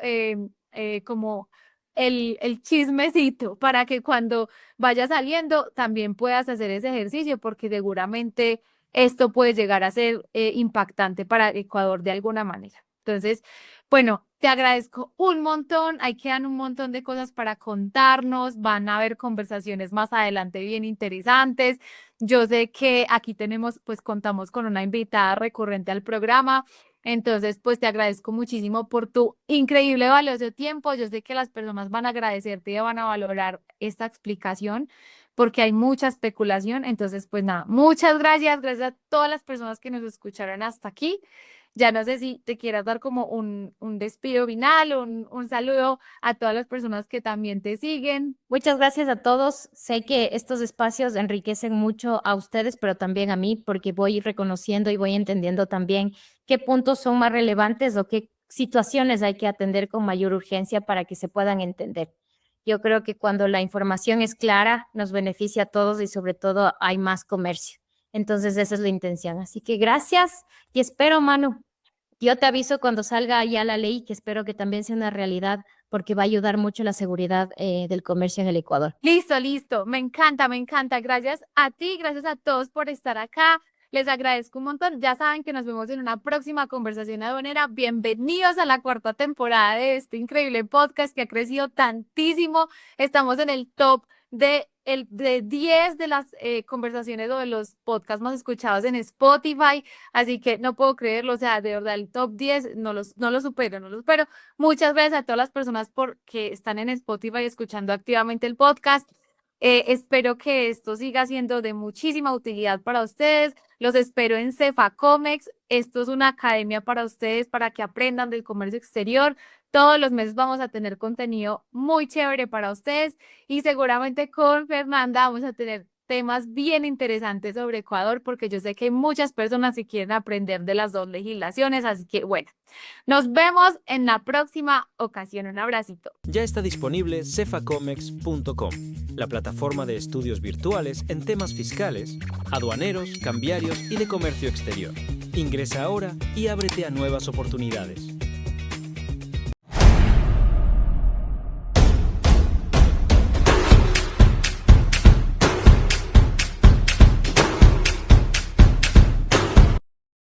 como el chismecito para que cuando vaya saliendo también puedas hacer ese ejercicio, porque seguramente esto puede llegar a ser impactante para Ecuador de alguna manera. Entonces, bueno, te agradezco un montón. Ahí quedan un montón de cosas para contarnos. Van a haber conversaciones más adelante bien interesantes. Yo sé que aquí tenemos, pues contamos con una invitada recurrente al programa. Entonces, pues te agradezco muchísimo por tu increíble valioso tiempo. Yo sé que las personas van a agradecerte y van a valorar esta explicación porque hay mucha especulación. Entonces, pues nada, muchas gracias. Gracias a todas las personas que nos escucharon hasta aquí. Ya no sé si te quieras dar como un despido final, un saludo a todas las personas que también te siguen. Muchas gracias a todos. Sé que estos espacios enriquecen mucho a ustedes, pero también a mí, porque voy reconociendo y voy entendiendo también qué puntos son más relevantes o qué situaciones hay que atender con mayor urgencia para que se puedan entender. Yo creo que cuando la información es clara, nos beneficia a todos y sobre todo hay más comercio. Entonces, esa es la intención. Así que gracias y espero, Manu. Yo te aviso cuando salga ya la ley, que espero que también sea una realidad, porque va a ayudar mucho la seguridad del comercio en el Ecuador. Listo, listo. Me encanta, me encanta. Gracias a ti, gracias a todos por estar acá. Les agradezco un montón. Ya saben que nos vemos en una próxima conversación aduanera. Bienvenidos a la 4ª temporada de este increíble podcast que ha crecido tantísimo. Estamos en el top de 10 de las conversaciones o de los podcasts más escuchados en Spotify. Así que no puedo creerlo. O sea, de verdad, el top 10 no lo supero, no lo supero. Muchas gracias a todas las personas que están en Spotify escuchando activamente el podcast. Espero que esto siga siendo de muchísima utilidad para ustedes. Los espero en Cefacomex. Esto es una academia para ustedes, para que aprendan del comercio exterior. Todos los meses vamos a tener contenido muy chévere para ustedes y seguramente con Fernanda vamos a tener temas bien interesantes sobre Ecuador, porque yo sé que hay muchas personas que quieren aprender de las dos legislaciones. Así que bueno, nos vemos en la próxima ocasión. Un abracito. Ya está disponible cefacomex.com, la plataforma de estudios virtuales en temas fiscales, aduaneros, cambiarios y de comercio exterior. Ingresa ahora y ábrete a nuevas oportunidades.